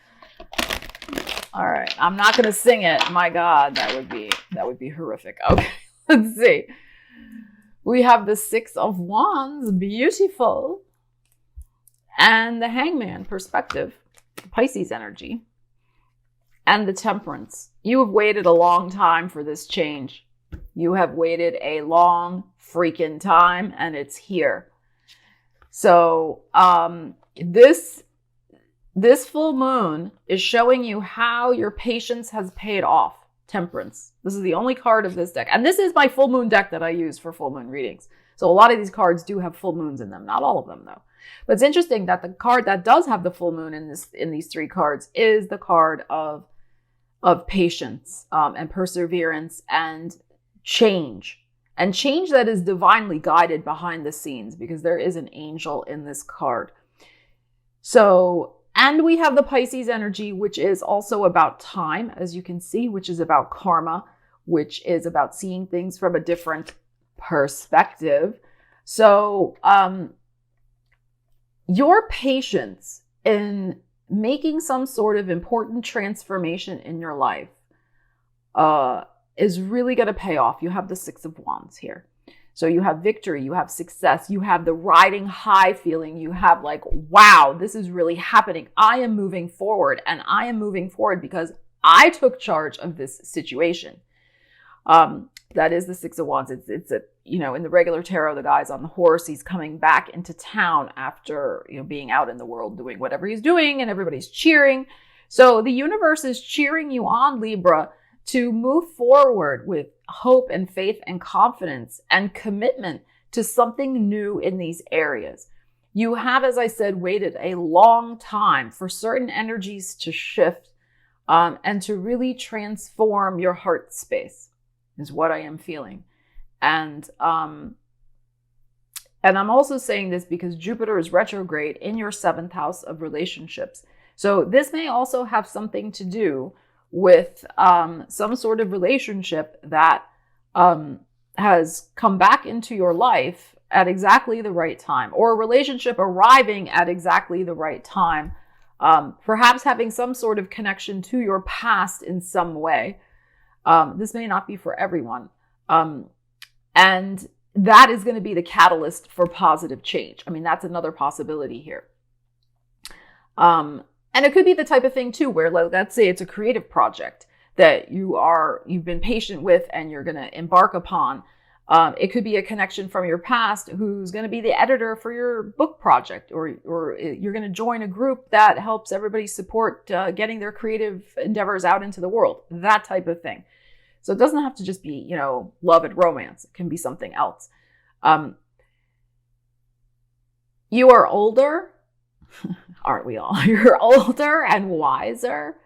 All right. I'm not going to sing it. My God, that would be horrific. Okay. Let's see. We have the 6 of Wands, beautiful. And the Hangman, perspective, Pisces energy. And the Temperance. You have waited a long time for this change. You have waited a long freaking time, and it's here. So this full moon is showing you how your patience has paid off. Temperance. This is the only card of this deck. And this is my full moon deck that I use for full moon readings. So a lot of these cards do have full moons in them. Not all of them, though. But it's interesting that the card that does have the full moon in these 3 cards is the card of patience and perseverance and change and change that is divinely guided behind the scenes, because there is an angel in this card. So, and we have the Pisces energy, which is also about time, as you can see, which is about karma, which is about seeing things from a different perspective. So, your patience in making some sort of important transformation in your life is really going to pay off. You have the Six of Wands here. So you have victory, you have success, you have the riding high feeling, you have like, wow, this is really happening. I am moving forward, and I am moving forward because I took charge of this situation. That is the Six of Wands. It's a, you know, in the regular tarot, the guy's on the horse. He's coming back into town after, you know, being out in the world doing whatever he's doing, and everybody's cheering. So the universe is cheering you on, Libra, to move forward with hope and faith and confidence and commitment to something new in these areas. You have, as I said, waited a long time for certain energies to shift and to really transform your heart space, is what I am feeling. And I'm also saying this because Jupiter is retrograde in your 7th house of relationships. So this may also have something to do with some sort of relationship that has come back into your life at exactly the right time, or a relationship arriving at exactly the right time, perhaps having some sort of connection to your past in some way. This may not be for everyone. And that is going to be the catalyst for positive change. I mean, that's another possibility here. And it could be the type of thing too, where let's say it's a creative project that you've been patient with and you're going to embark upon. It could be a connection from your past who's going to be the editor for your book project, or you're going to join a group that helps everybody support getting their creative endeavors out into the world, that type of thing. So it doesn't have to just be, you know, love and romance. It can be something else. You are older. Aren't we all? You're older and wiser.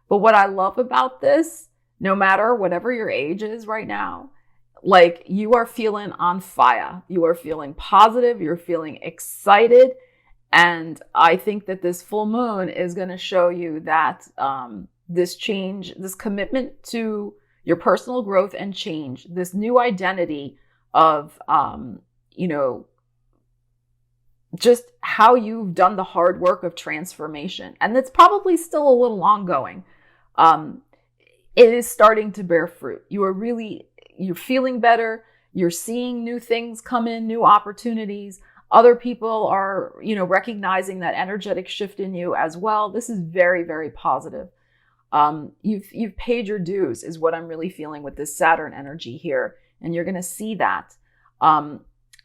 But what I love about this, no matter whatever your age is right now, like, you are feeling on fire. You are feeling positive. You're feeling excited. And I think that this full moon is going to show you that this change, this commitment to your personal growth and change, this new identity of, you know, just how you've done the hard work of transformation. And it's probably still a little ongoing. It is starting to bear fruit. You're feeling better. You're seeing new things come in, new opportunities. Other people are, you know, recognizing that energetic shift in you as well. This is very, very positive. You've paid your dues, is what I'm really feeling with this Saturn energy here. And you're going to see that.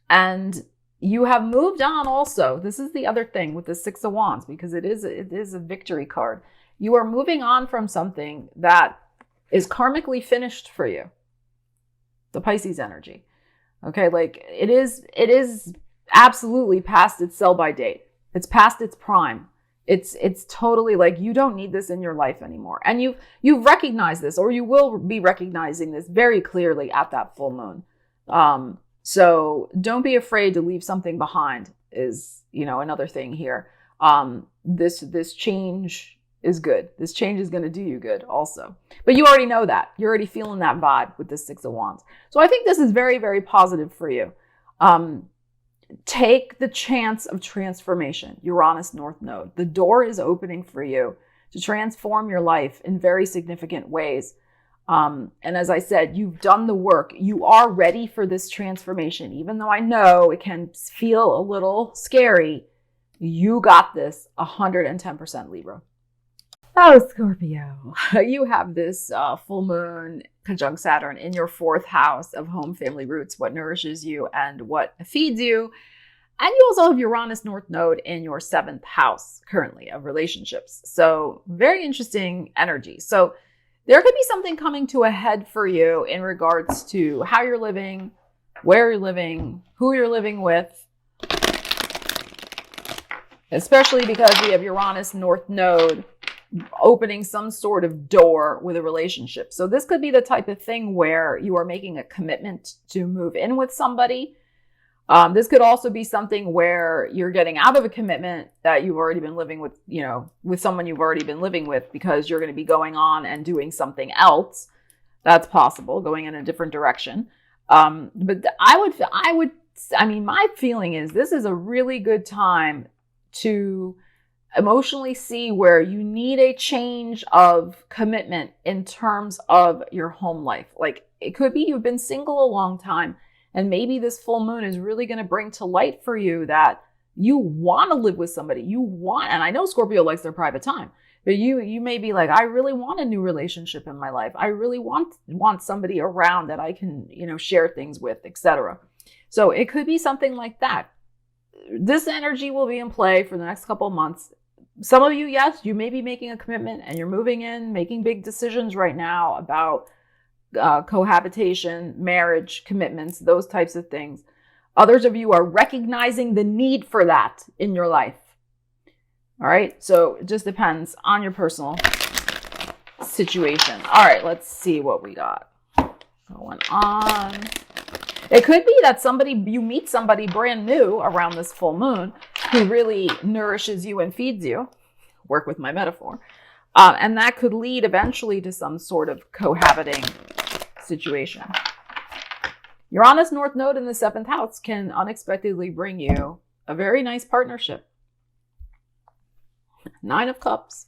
And you have moved on also. This is the other thing with the Six of Wands, because it is a victory card. You are moving on from something that is karmically finished for you. The Pisces energy. Okay, like it is absolutely past its sell-by date. It's past its prime. It's totally like, you don't need this in your life anymore. And you've recognized this, or you will be recognizing this very clearly at that full moon. So don't be afraid to leave something behind, is, you know, another thing here. This change is good. This change is going to do you good also. But you already know that. You're already feeling that vibe with the Six of Wands. So I think this is very, very positive for you. Take the chance of transformation. Uranus North Node. The door is opening for you to transform your life in very significant ways. And as I said, you've done the work. You are ready for this transformation. Even though I know it can feel a little scary, you got this 110%, Libra. Oh, Scorpio, you have this full moon conjunct Saturn in your 4th house of home, family, roots, what nourishes you and what feeds you. And you also have Uranus North Node in your 7th house currently of relationships. So very interesting energy. So there could be something coming to a head for you in regards to how you're living, where you're living, who you're living with. Especially because we have Uranus North Node opening some sort of door with a relationship. So this could be the type of thing where you are making a commitment to move in with somebody. This could also be something where you're getting out of a commitment that you've already been living with, with someone you've already been living with, because you're going to be going on and doing something else. That's possible, going in a different direction. But my feeling is this is a really good time to emotionally see where you need a change of commitment in terms of your home life. Like, it could be you've been single a long time, and maybe this full moon is really going to bring to light for you that you want to live with somebody. And I know Scorpio likes their private time, but you may be like, I really want a new relationship in my life. I really want somebody around that I can, share things with, etc. So it could be something like that. This energy will be in play for the next couple of months. Some of you, yes, you may be making a commitment and you're moving in, making big decisions right now about cohabitation, marriage, commitments, those types of things. Others of you are recognizing the need for that in your life. All right. So it just depends on your personal situation. All right. Let's see what we got going on. It could be that you meet somebody brand new around this full moon who really nourishes you and feeds you. Work with my metaphor. And that could lead eventually to some sort of cohabiting situation. Uranus North Node in the 7th house can unexpectedly bring you a very nice partnership. 9 of Cups.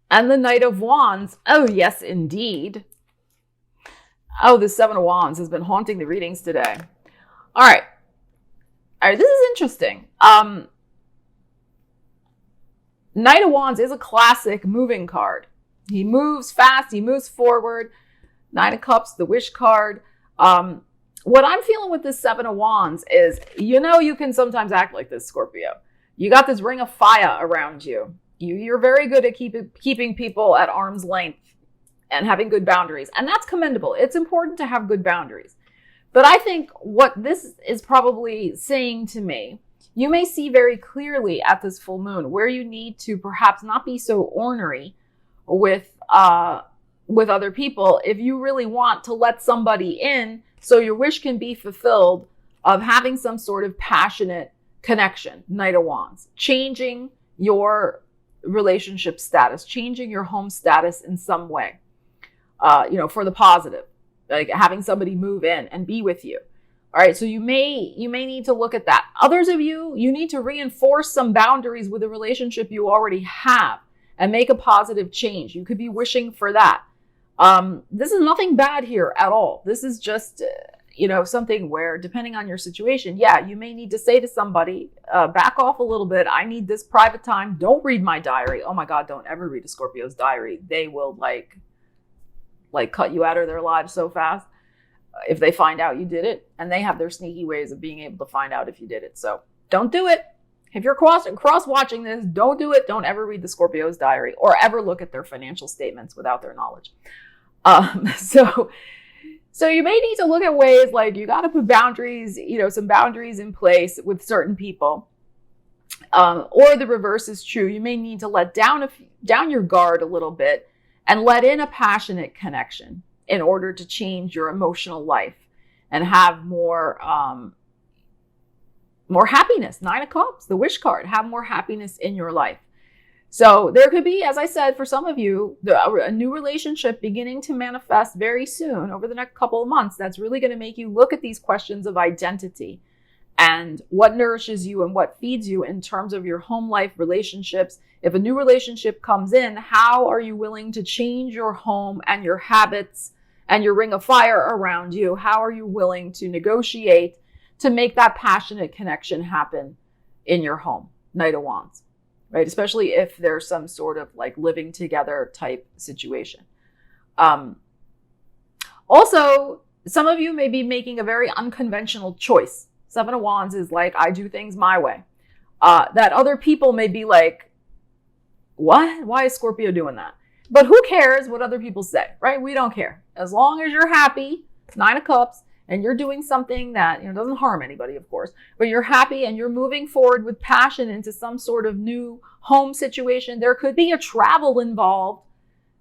And the Knight of Wands. Oh, yes, indeed. Oh, the 7 of Wands has been haunting the readings today. All right, this is interesting. Knight of Wands is a classic moving card. He moves fast, he moves forward. 9 of Cups, the wish card. What I'm feeling with this 7 of Wands is, you can sometimes act like this, Scorpio. You got this ring of fire around you. You're very good at keeping people at arm's length and having good boundaries. And that's commendable. It's important to have good boundaries. But I think what this is probably saying to me, you may see very clearly at this full moon where you need to perhaps not be so ornery with other people if you really want to let somebody in so your wish can be fulfilled of having some sort of passionate connection. Knight of Wands. Changing your relationship status, changing your home status in some way, for the positive, like having somebody move in and be with you. All right. So you may need to look at that. Others of you need to reinforce some boundaries with a relationship you already have and make a positive change. You could be wishing for that. This is nothing bad here at all. This is just, something where, depending on your situation, you may need to say to somebody, back off a little bit. I need this private time. Don't read my diary. Oh my God, don't ever read a Scorpio's diary. They will like cut you out of their lives so fast if they find out you did it. And they have their sneaky ways of being able to find out if you did it. So don't do it. If you're cross watching this, don't do it. Don't ever read the Scorpio's diary or ever look at their financial statements without their knowledge. So you may need to look at ways like you got to put boundaries, some boundaries in place with certain people. Or the reverse is true. You may need to let down your guard a little bit and let in a passionate connection in order to change your emotional life and have more happiness. 9 of Cups, the wish card, have more happiness in your life. So there could be, as I said, for some of you, a new relationship beginning to manifest very soon over the next couple of months. That's really going to make you look at these questions of identity and what nourishes you and what feeds you in terms of your home life, relationships. If a new relationship comes in, how are you willing to change your home and your habits and your ring of fire around you? How are you willing to negotiate to make that passionate connection happen in your home? Knight of Wands. Right? Especially if there's some sort of like living together type situation. Also, some of you may be making a very unconventional choice. 7 of Wands is like, I do things my way. That other people may be like, what? Why is Scorpio doing that? But who cares what other people say, right? We don't care. As long as you're happy, 9 of Cups, and you're doing something that, doesn't harm anybody, of course, but you're happy and you're moving forward with passion into some sort of new home situation. There could be a travel involved.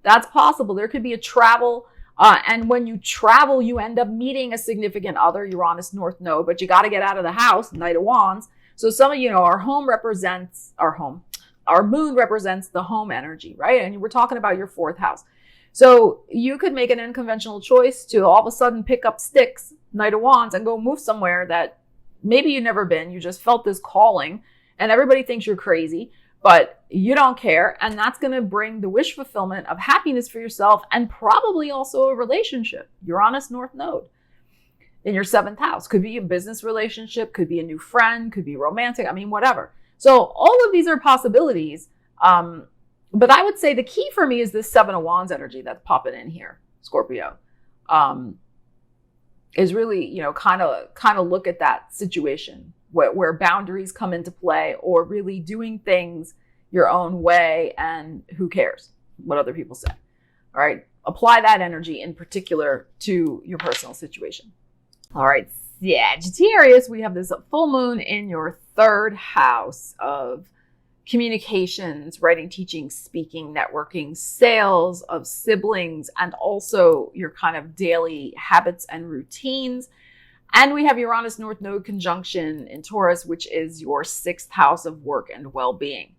That's possible. There could be a travel. And when you travel, you end up meeting a significant other, Uranus North Node, but you got to get out of the house, Knight of Wands. So some of you know, our moon represents the home energy, right? And we're talking about your 4th house. So you could make an unconventional choice to all of a sudden pick up sticks, Knight of Wands, and go move somewhere that maybe you've never been. You just felt this calling and everybody thinks you're crazy, but you don't care. And that's going to bring the wish fulfillment of happiness for yourself and probably also a relationship, Uranus North Node in your 7th house. Could be a business relationship, could be a new friend, could be romantic. I mean, whatever. So all of these are possibilities. But I would say the key for me is this 7 of Wands energy that's popping in here, Scorpio, is really, kind of look at that situation where boundaries come into play, or really doing things your own way, and who cares what other people say. All right. Apply that energy in particular to your personal situation. All right. Sagittarius, we have this full moon in your 3rd house of communications, writing, teaching, speaking, networking, sales, of siblings, and also your kind of daily habits and routines. And we have Uranus North Node conjunction in Taurus, which is your 6th house of work and well-being.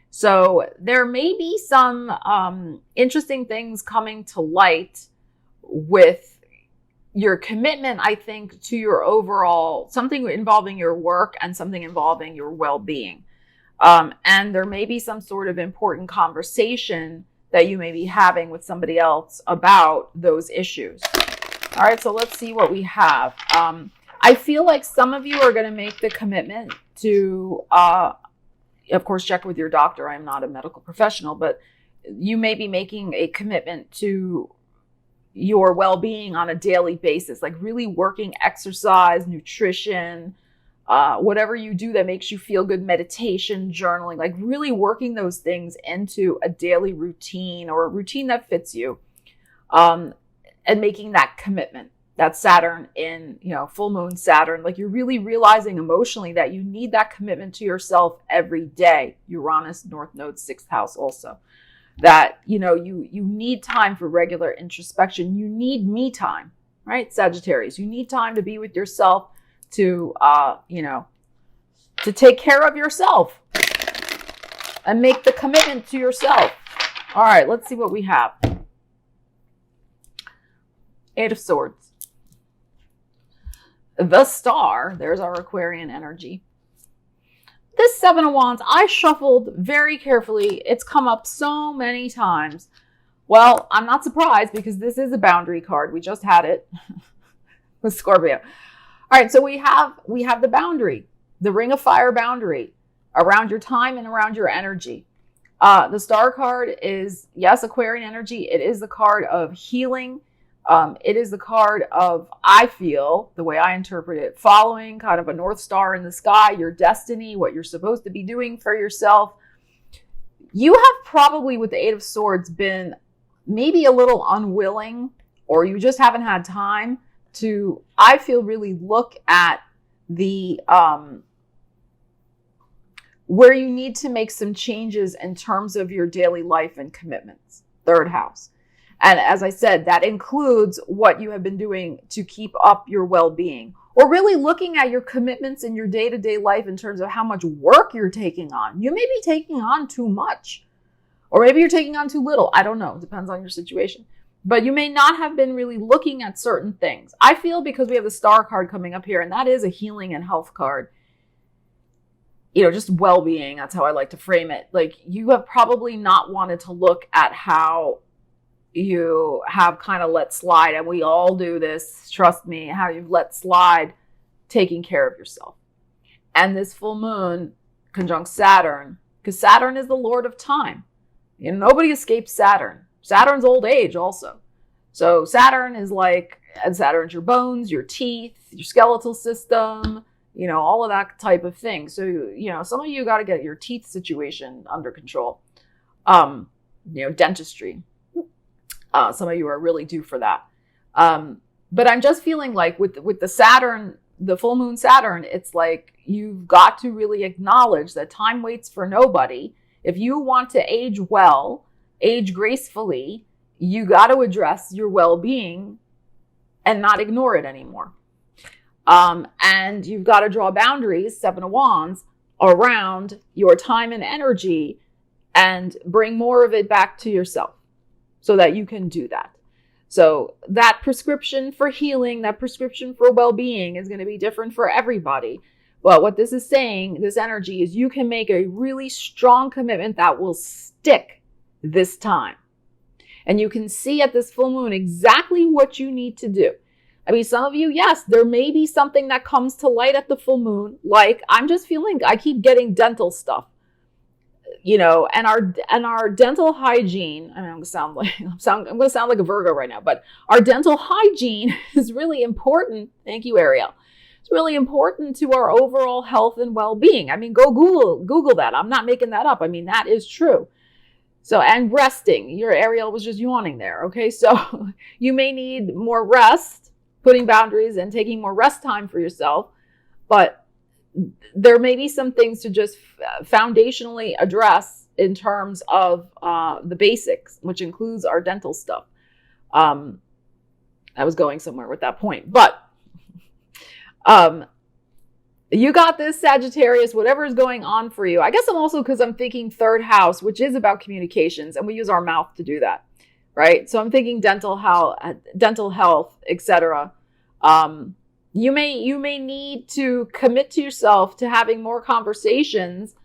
So there may be some interesting things coming to light with your commitment, I think, to your overall, something involving your work and something involving your well-being. And there may be some sort of important conversation that you may be having with somebody else about those issues. All right, so let's see what we have. I feel like some of you are going to make the commitment to, of course, check with your doctor. I'm not a medical professional, but you may be making a commitment to your well-being on a daily basis, like really working exercise, nutrition, whatever you do that makes you feel good, meditation, journaling, like really working those things into a daily routine or a routine that fits you, and making that commitment. That Saturn in, full moon Saturn, like you're really realizing emotionally that you need that commitment to yourself every day. Uranus North Node 6th house also. That, you need time for regular introspection. You need me time, right? Sagittarius, you need time to be with yourself, to take care of yourself and make the commitment to yourself. All right, let's see what we have. 8 of Swords. The Star, there's our Aquarian energy. This 7 of Wands, I shuffled very carefully. It's come up so many times. Well, I'm not surprised because this is a boundary card. We just had it with Scorpio. All right, so we have the boundary, the Ring of Fire boundary around your time and around your energy. The Star card is, yes, Aquarian energy. It is the card of healing. It is the card of, I feel, the way I interpret it, following kind of a North Star in the sky, your destiny, what you're supposed to be doing for yourself. You have probably, with the 8 of Swords, been maybe a little unwilling, or you just haven't had time to, I feel, really look at the, where you need to make some changes in terms of your daily life and commitments. 3rd house. And as I said, that includes what you have been doing to keep up your well-being, or really looking at your commitments in your day-to-day life in terms of how much work you're taking on. You may be taking on too much, or maybe you're taking on too little. I don't know. It depends on your situation. But you may not have been really looking at certain things. I feel, because we have the Star card coming up here, and that is a healing and health card, just well-being. That's how I like to frame it. Like, you have probably not wanted to look at how you have kind of let slide, and we all do this, trust me, how you've let slide taking care of yourself. And this full moon conjunct Saturn, because Saturn is the Lord of time. Nobody escapes Saturn. Saturn's old age also. So Saturn is and Saturn's your bones, your teeth, your skeletal system, all of that type of thing. So, some of you got to get your teeth situation under control. Dentistry. Some of you are really due for that. But I'm just feeling like with the Saturn, the full moon Saturn, it's like you've got to really acknowledge that time waits for nobody. If you want to age well, age gracefully, you got to address your well-being and not ignore it anymore. And you've got to draw boundaries, Seven of Wands, around your time and energy and bring more of it back to yourself so that you can do that. So that prescription for healing, that prescription for well-being is going to be different for everybody. But what this is saying, this energy, is you can make a really strong commitment that will stick this time. And you can see at this full moon exactly what you need to do. I mean, some of you, yes, there may be something that comes to light at the full moon. Like, I'm just feeling, I keep getting dental stuff, you know, and our dental hygiene. I mean, I'm going to sound like a Virgo right now, but our dental hygiene is really important. Thank you, Ariel. It's really important to our overall health and well-being. I mean, go Google that. I'm not making that up. I mean, that is true. So, and resting. Your Ariel was just yawning there. Okay. So you may need more rest, putting boundaries and taking more rest time for yourself. But there may be some things to just foundationally address in terms of the basics, which includes our dental stuff. I was going somewhere with that point, but you got this, Sagittarius, whatever is going on for you. I guess I'm also, because I'm thinking third house, which is about communications, and we use our mouth to do that, right? So I'm thinking dental health, etc. You may need to commit to yourself to having more conversations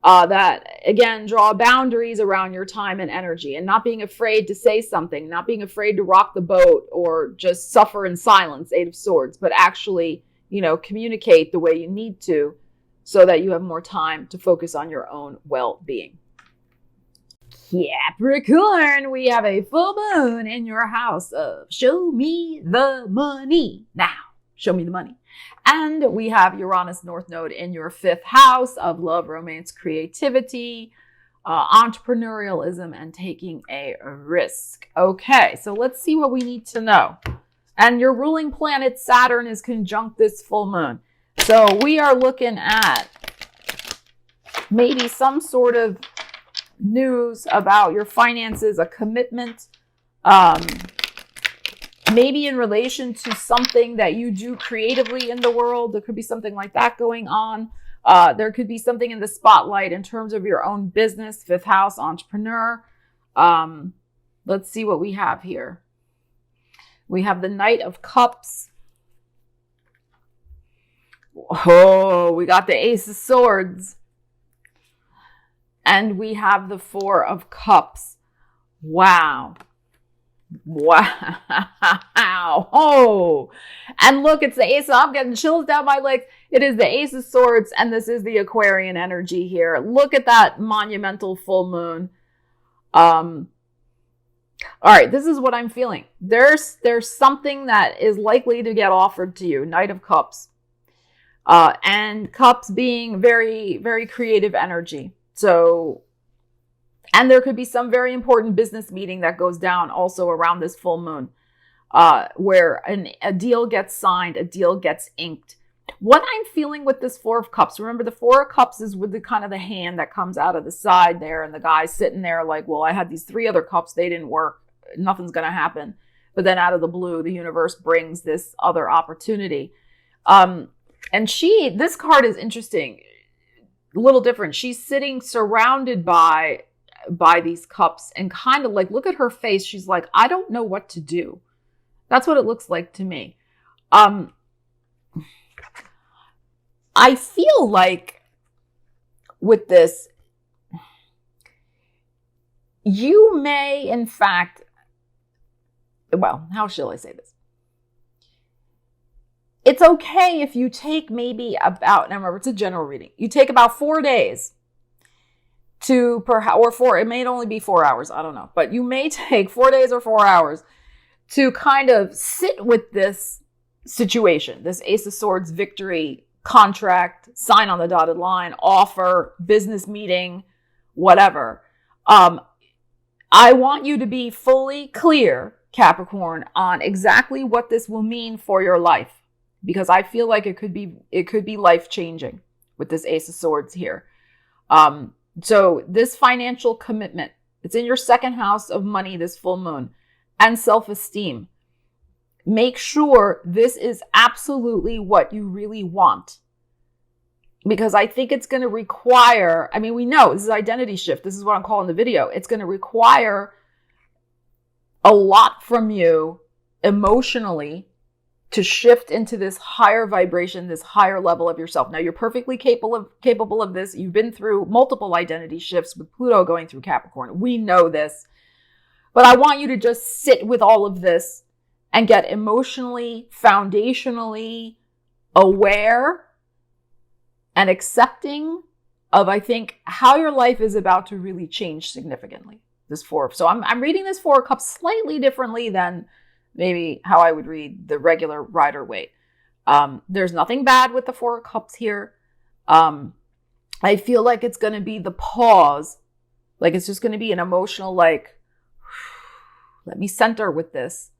that, again, draw boundaries around your time and energy, and not being afraid to say something, not being afraid to rock the boat or just suffer in silence, Eight of Swords, but actually, you know, communicate the way you need to so that you have more time to focus on your own well-being. Capricorn, we have a full moon in your house of show me the money. Now, show me the money. And we have Uranus North Node in your 5th house of love, romance, creativity, entrepreneurialism, and taking a risk. Okay, so let's see what we need to know. And your ruling planet Saturn is conjunct this full moon. So we are looking at maybe some sort of news about your finances, a commitment, maybe in relation to something that you do creatively in the world. There could be something like that going on. There could be something in the spotlight in terms of your own business, 5th house, entrepreneur. Let's see what we have here. We have the Knight of Cups. Oh, we got the Ace of Swords. And we have the 4 of Cups. Wow. Oh. And look, it's the Ace. I'm getting chills down my legs. It is the Ace of Swords, and this is the Aquarian energy here. Look at that monumental full moon. All right, this is what I'm feeling. There's something that is likely to get offered to you. Knight of Cups. And Cups being very, very creative energy. So, and there could be some very important business meeting that goes down also around this full moon, where a deal gets signed, a deal gets inked. What I'm feeling with this 4 of Cups, remember the 4 of Cups is with the kind of the hand that comes out of the side there, and the guy's sitting there like, well, I had these 3 other cups, they didn't work, nothing's going to happen. But then out of the blue, the universe brings this other opportunity. And this card is interesting, a little different. She's sitting surrounded by these cups, and kind of like, look at her face. She's like, I don't know what to do. That's what it looks like to me. I feel like with this, you may, in fact, well, how shall I say this? It's okay if you take maybe about, now remember, it's a general reading. You take about 4 days to, it may only be 4 hours, I don't know. But you may take 4 days or 4 hours to kind of sit with this situation, this Ace of Swords victory, contract, sign on the dotted line, offer, business meeting, whatever. I want you to be fully clear Capricorn, on exactly what this will mean for your life, because I feel like it could be life changing with this Ace of Swords here. So this financial commitment, it's in your second house of money, this full moon, and self-esteem. Make sure this is absolutely what you really want, because I think it's going to require, I mean, we know this is identity shift. This is what I'm calling the video. It's going to require a lot from you emotionally to shift into this higher vibration, this higher level of yourself. Now, you're perfectly capable of this. You've been through multiple identity shifts with Pluto going through Capricorn. We know this. But I want you to just sit with all of this and get emotionally, foundationally aware and accepting of, I think, how your life is about to really change significantly. This Four. So I'm reading this Four of Cups slightly differently than maybe how I would read the regular Rider-Waite. There's nothing bad with the Four of Cups here. I feel like it's going to be the pause. Like it's just going to be an emotional, like, let me center with this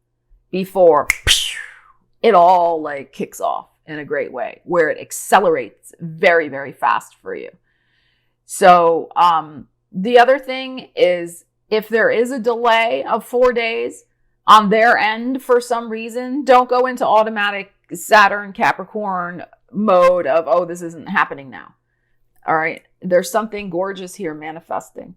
before it all like kicks off in a great way, where it accelerates very, very fast for you. So the other thing is, if there is a delay of 4 days on their end for some reason, don't go into automatic Saturn Capricorn mode of, oh, this isn't happening now. All right. There's something gorgeous here manifesting.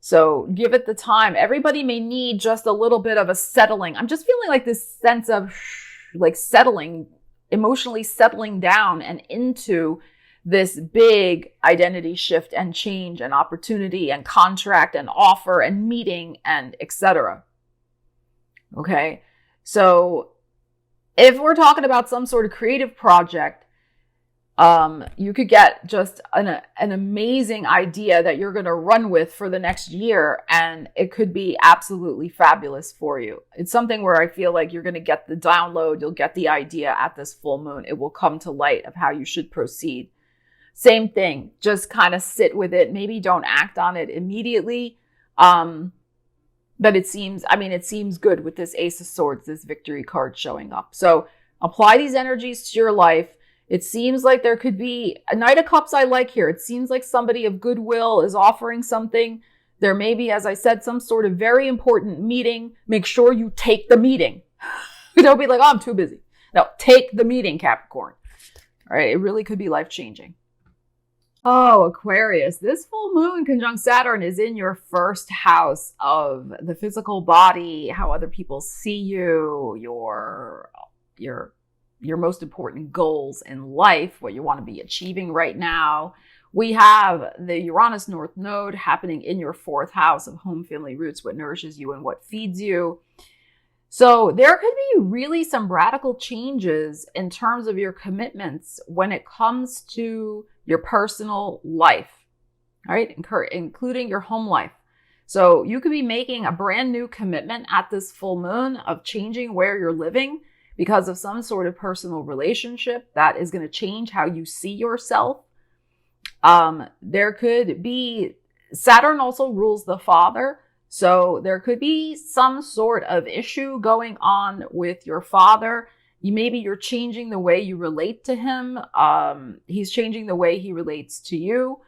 So give it the time. Everybody may need just a little bit of a settling. I'm just feeling like this sense of like settling, emotionally settling down and into this big identity shift and change and opportunity and contract and offer and meeting and etc. Okay. So if we're talking about some sort of creative project, you could get just an amazing idea that you're going to run with for the next year, and it could be absolutely fabulous for you. It's something where I feel like you're going to get the download, you'll get the idea at this full moon. It will come to light of how you should proceed. Same thing, just kind of sit with it. Maybe don't act on it immediately. But it seems good with this Ace of Swords, this victory card showing up. So apply these energies to your life. It seems like there could be a Knight of Cups I like here. It seems like somebody of goodwill is offering something. There may be, as I said, some sort of very important meeting. Make sure you take the meeting. Don't be like, oh, I'm too busy. No, take the meeting, Capricorn. All right, it really could be life-changing. Oh, Aquarius, this full moon conjunct Saturn is in your first house of the physical body, how other people see you, your most important goals in life, what you want to be achieving right now. We have the Uranus North Node happening in your fourth house of home, family, roots, what nourishes you and what feeds you. So there could be really some radical changes in terms of your commitments when it comes to your personal life, all right, including your home life. So you could be making a brand new commitment at this full moon of changing where you're living because of some sort of personal relationship that is going to change how you see yourself. There could be, Saturn also rules the father. So there could be some sort of issue going on with your father. Maybe you're changing the way you relate to him. He's changing the way he relates to you.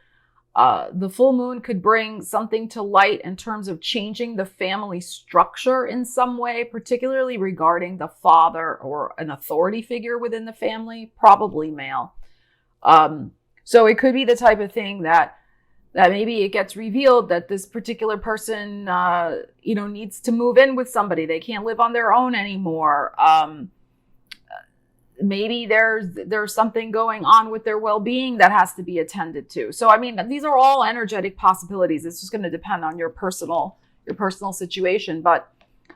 The full moon could bring something to light in terms of changing the family structure in some way, particularly regarding the father or an authority figure within the family, probably male. So it could be the type of thing that maybe it gets revealed that this particular person, needs to move in with somebody. They can't live on their own anymore. Maybe there's something going on with their well-being that has to be attended to. So, I mean, these are all energetic possibilities. It's just going to depend on your personal situation. But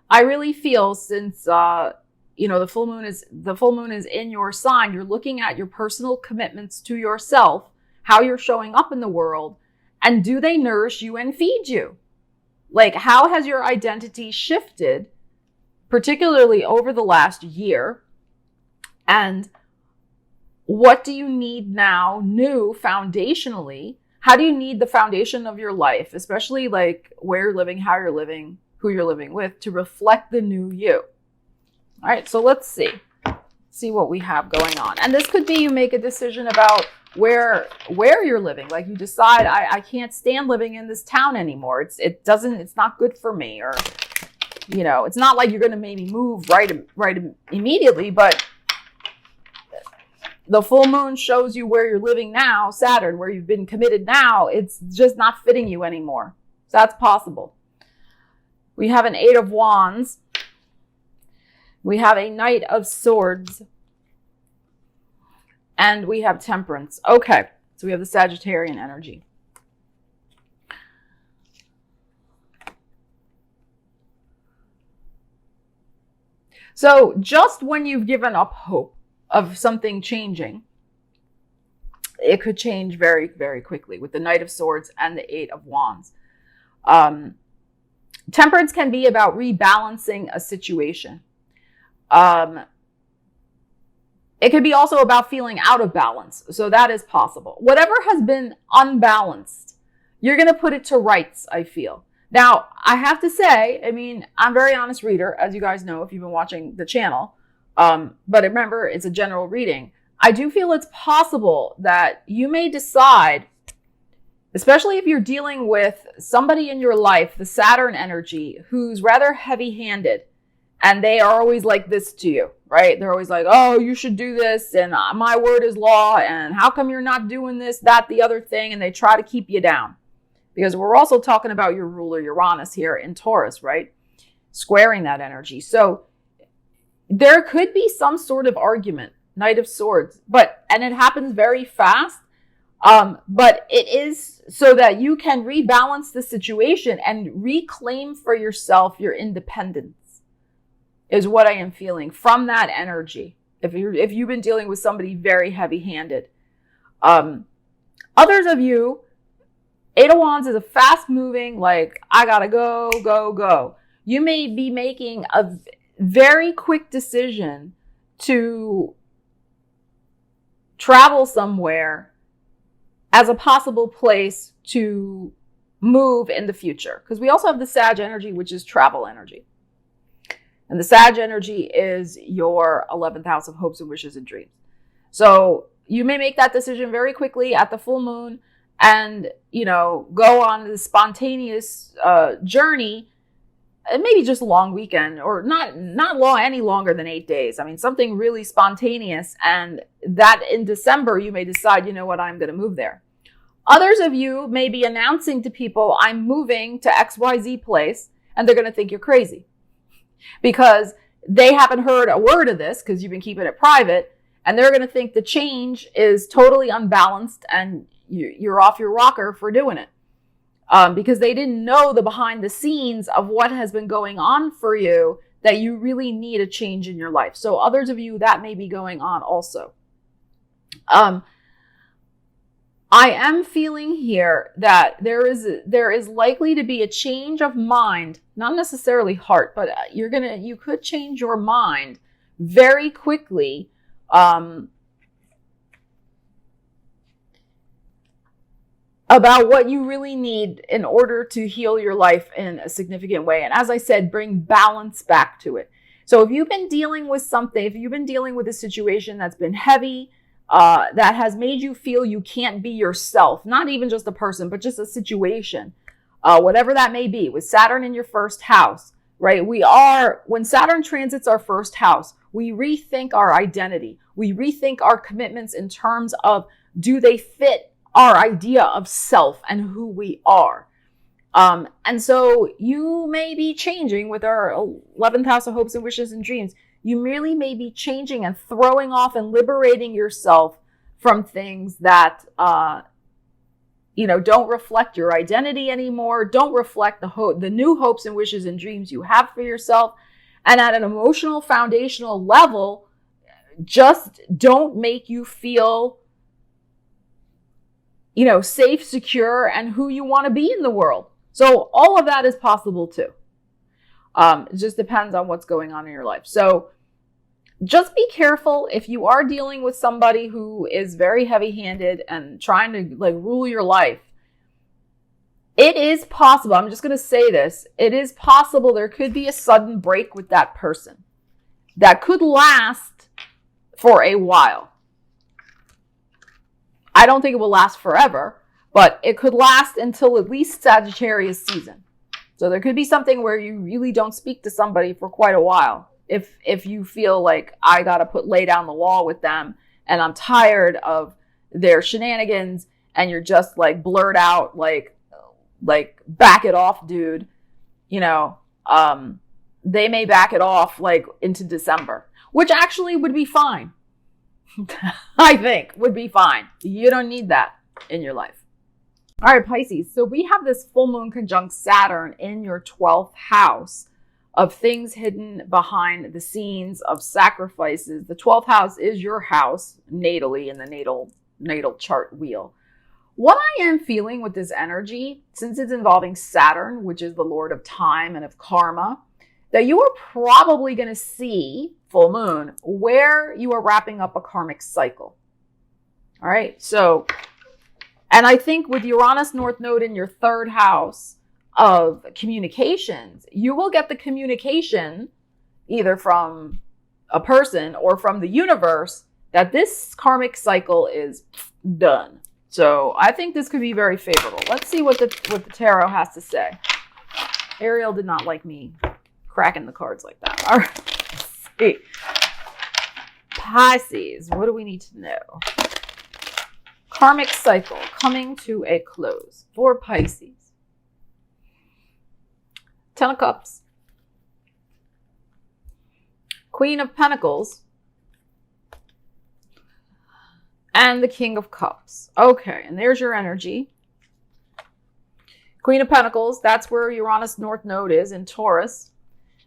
I really feel since, the full moon is in your sign, you're looking at your personal commitments to yourself, how you're showing up in the world, and do they nourish you and feed you? Like, how has your identity shifted, particularly over the last year? And what do you need now, new, foundationally? How do you need the foundation of your life, especially like where you're living, how you're living, who you're living with to reflect the new you. All right, so let's see what we have going on. And this could be you make a decision about where you're living. Like you decide, I can't stand living in this town anymore. It's not good for me. Or, you know, it's not like you're going to maybe move right immediately, but the full moon shows you where you're living now, Saturn, where you've been committed now. It's just not fitting you anymore. So that's possible. We have an 8 of Wands. We have a Knight of Swords. And we have Temperance. Okay, so we have the Sagittarian energy. So just when you've given up hope of something changing, it could change very, very quickly with the Knight of Swords and the 8 of Wands. Temperance can be about rebalancing a situation. It could be also about feeling out of balance. So that is possible. Whatever has been unbalanced, you're going to put it to rights, I feel. Now, I have to say, I mean, I'm a very honest reader, as you guys know if you've been watching the channel. But remember, it's a general reading. I do feel it's possible that you may decide, especially if you're dealing with somebody in your life, the Saturn energy, who's rather heavy-handed, and they are always like this to you, right? They're always like, oh, you should do this, and my word is law, and how come you're not doing this, that, the other thing, and they try to keep you down. Because we're also talking about your ruler Uranus here in Taurus, right? Squaring that energy. So there could be some sort of argument, Knight of Swords, and it happens very fast. But it is so that you can rebalance the situation and reclaim for yourself your independence, is what I am feeling from that energy. If you've been dealing with somebody very heavy-handed. Others of you, 8 of Wands is a fast-moving, like, I gotta go, go, go. You may be making a very quick decision to travel somewhere as a possible place to move in the future. Because we also have the Sag energy, which is travel energy. And the Sag energy is your 11th house of hopes and wishes and dreams. So you may make that decision very quickly at the full moon and, you know, go on this spontaneous journey, and maybe just a long weekend, or not long, any longer than 8 days. I mean, something really spontaneous. And that in December, you may decide, you know what, I'm going to move there. Others of you may be announcing to people, I'm moving to XYZ place, and they're going to think you're crazy because they haven't heard a word of this because you've been keeping it private, and they're going to think the change is totally unbalanced and you're off your rocker for doing it. Because they didn't know the behind the scenes of what has been going on for you, that you really need a change in your life. So others of you, that may be going on also. I am feeling here that there is likely to be a change of mind, not necessarily heart, but you could change your mind very quickly. About what you really need in order to heal your life in a significant way. And as I said, bring balance back to it. So if you've been dealing with something, if you've been dealing with a situation that's been heavy, that has made you feel you can't be yourself, not even just a person, but just a situation, whatever that may be, with Saturn in your first house, right? When Saturn transits our first house, we rethink our identity. We rethink our commitments in terms of, do they fit our idea of self and who we are. And so you may be changing with our 11th house of hopes and wishes and dreams. You really may be changing and throwing off and liberating yourself from things that, don't reflect your identity anymore, don't reflect the new hopes and wishes and dreams you have for yourself. And at an emotional, foundational level, just don't make you feel safe, secure, and who you want to be in the world. So all of that is possible too. It just depends on what's going on in your life. So just be careful if you are dealing with somebody who is very heavy-handed and trying to rule your life. it is possible. I'm just going to say this. It is possible there could be a sudden break with that person that could last for a while. I don't think it will last forever, but it could last until at least Sagittarius season. So there could be something where you really don't speak to somebody for quite a while. If you feel like I got to lay down the law with them and I'm tired of their shenanigans and you're just like blurt out like back it off, dude. You know, they may back it off like into December, which actually would be fine. I think would be fine. You don't need that in your life. All right, Pisces. So we have this full moon conjunct Saturn in your 12th house of things hidden behind the scenes of sacrifices. The 12th house is your house natally in the natal chart wheel. What I am feeling with this energy, since it's involving Saturn, which is the lord of time and of karma, that you are probably going to see full moon where you are wrapping up a karmic cycle. All right. So, and I think with Uranus North Node in your 3rd house of communications, you will get the communication either from a person or from the universe that this karmic cycle is done. So I think this could be very favorable. Let's see what the tarot has to say. Ariel did not like me cracking the cards like that. All right. Let's see. Pisces, what do we need to know? Karmic cycle coming to a close for Pisces. 10 of Cups. Queen of Pentacles. And the King of Cups. Okay, and there's your energy. Queen of Pentacles, that's where Uranus North Node is in Taurus.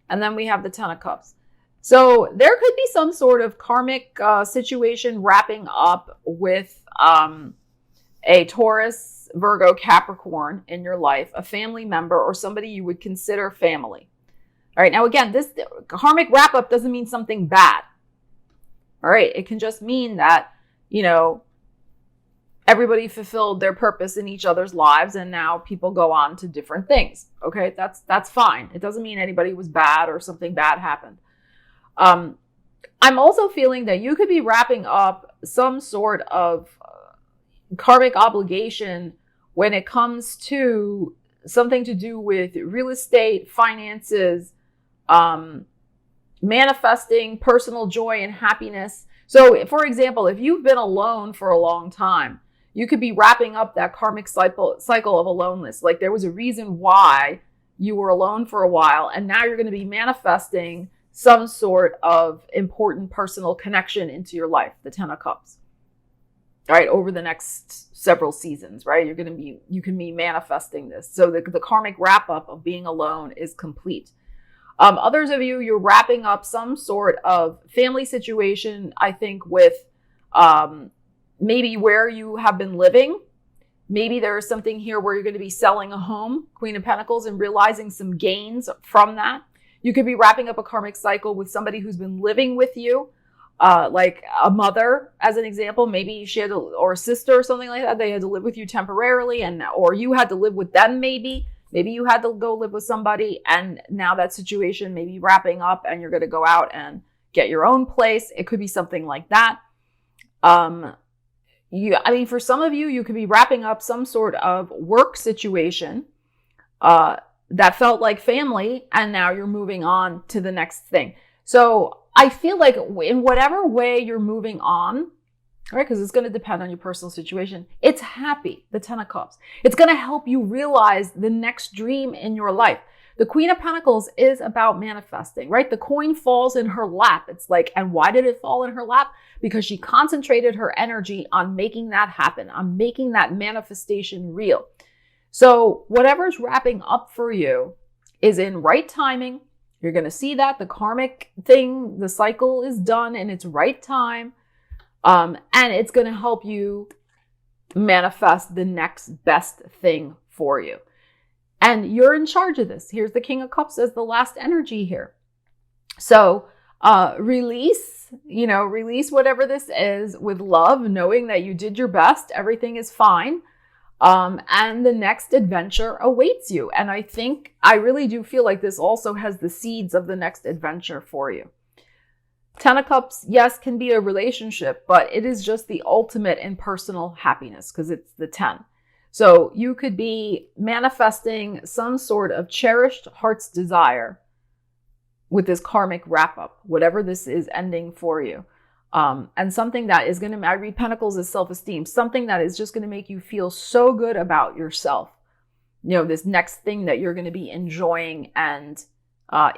And then we have the 10 of Cups. So there could be some sort of karmic situation wrapping up with a Taurus, Virgo, Capricorn in your life, a family member or somebody you would consider family. All right, now again, this karmic wrap up doesn't mean something bad. All right, it can just mean that, you know, everybody fulfilled their purpose in each other's lives and now people go on to different things. Okay, that's fine. It doesn't mean anybody was bad or something bad happened. I'm also feeling that you could be wrapping up some sort of karmic obligation when it comes to something to do with real estate, finances, manifesting personal joy and happiness. So, for example, if you've been alone for a long time, you could be wrapping up that karmic cycle of aloneness. Like there was a reason why you were alone for a while, and now you're going to be manifesting some sort of important personal connection into your life, the 10 of Cups. All right, over the next several seasons, right? You can be manifesting this. So the karmic wrap up of being alone is complete. Others of you, you're wrapping up some sort of family situation, I think, with maybe where you have been living. Maybe there is something here where you're going to be selling a home, Queen of Pentacles, and realizing some gains from that. You could be wrapping up a karmic cycle with somebody who's been living with you, like a mother, as an example. Maybe she had or a sister or something like that. They had to live with you temporarily, or you had to live with them maybe. Maybe you had to go live with somebody and now that situation may be wrapping up and you're going to go out and get your own place. It could be something like that. For some of you, you could be wrapping up some sort of work situation that felt like family and now you're moving on to the next thing. So I feel like in whatever way you're moving on, all right, because it's going to depend on your personal situation. It's happy, the 10 of Cups. It's going to help you realize the next dream in your life. The Queen of Pentacles is about manifesting, right? The coin falls in her lap. It's like, and why did it fall in her lap? Because she concentrated her energy on making that happen, on making that manifestation real. So whatever's wrapping up for you is in right timing. You're going to see that the karmic thing, the cycle is done in its right time. And it's going to help you manifest the next best thing for you. And you're in charge of this. Here's the King of Cups as the last energy here. So release whatever this is with love, knowing that you did your best. Everything is fine. And the next adventure awaits you. And I really do feel like this also has the seeds of the next adventure for you. 10 of Cups, yes, can be a relationship, but it is just the ultimate in personal happiness because it's the 10. So you could be manifesting some sort of cherished heart's desire with this karmic wrap up, whatever this is ending for you. And something that is going to, I read Pentacles as self-esteem, something that is just going to make you feel so good about yourself. You know, this next thing that you're going to be enjoying and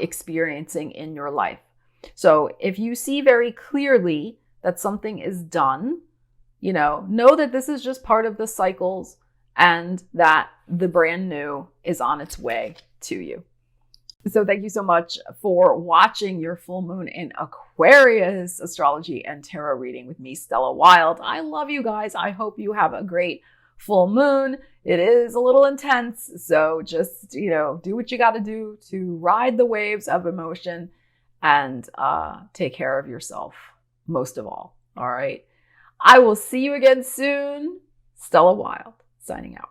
experiencing in your life. So if you see very clearly that something is done, you know that this is just part of the cycles and that the brand new is on its way to you. So thank you so much for watching your full moon in Aquarius astrology and tarot reading with me, Stella Wilde. I love you guys. I hope you have a great full moon. It is a little intense. So just, do what you got to do to ride the waves of emotion and take care of yourself most of all. All right. I will see you again soon. Stella Wilde signing out.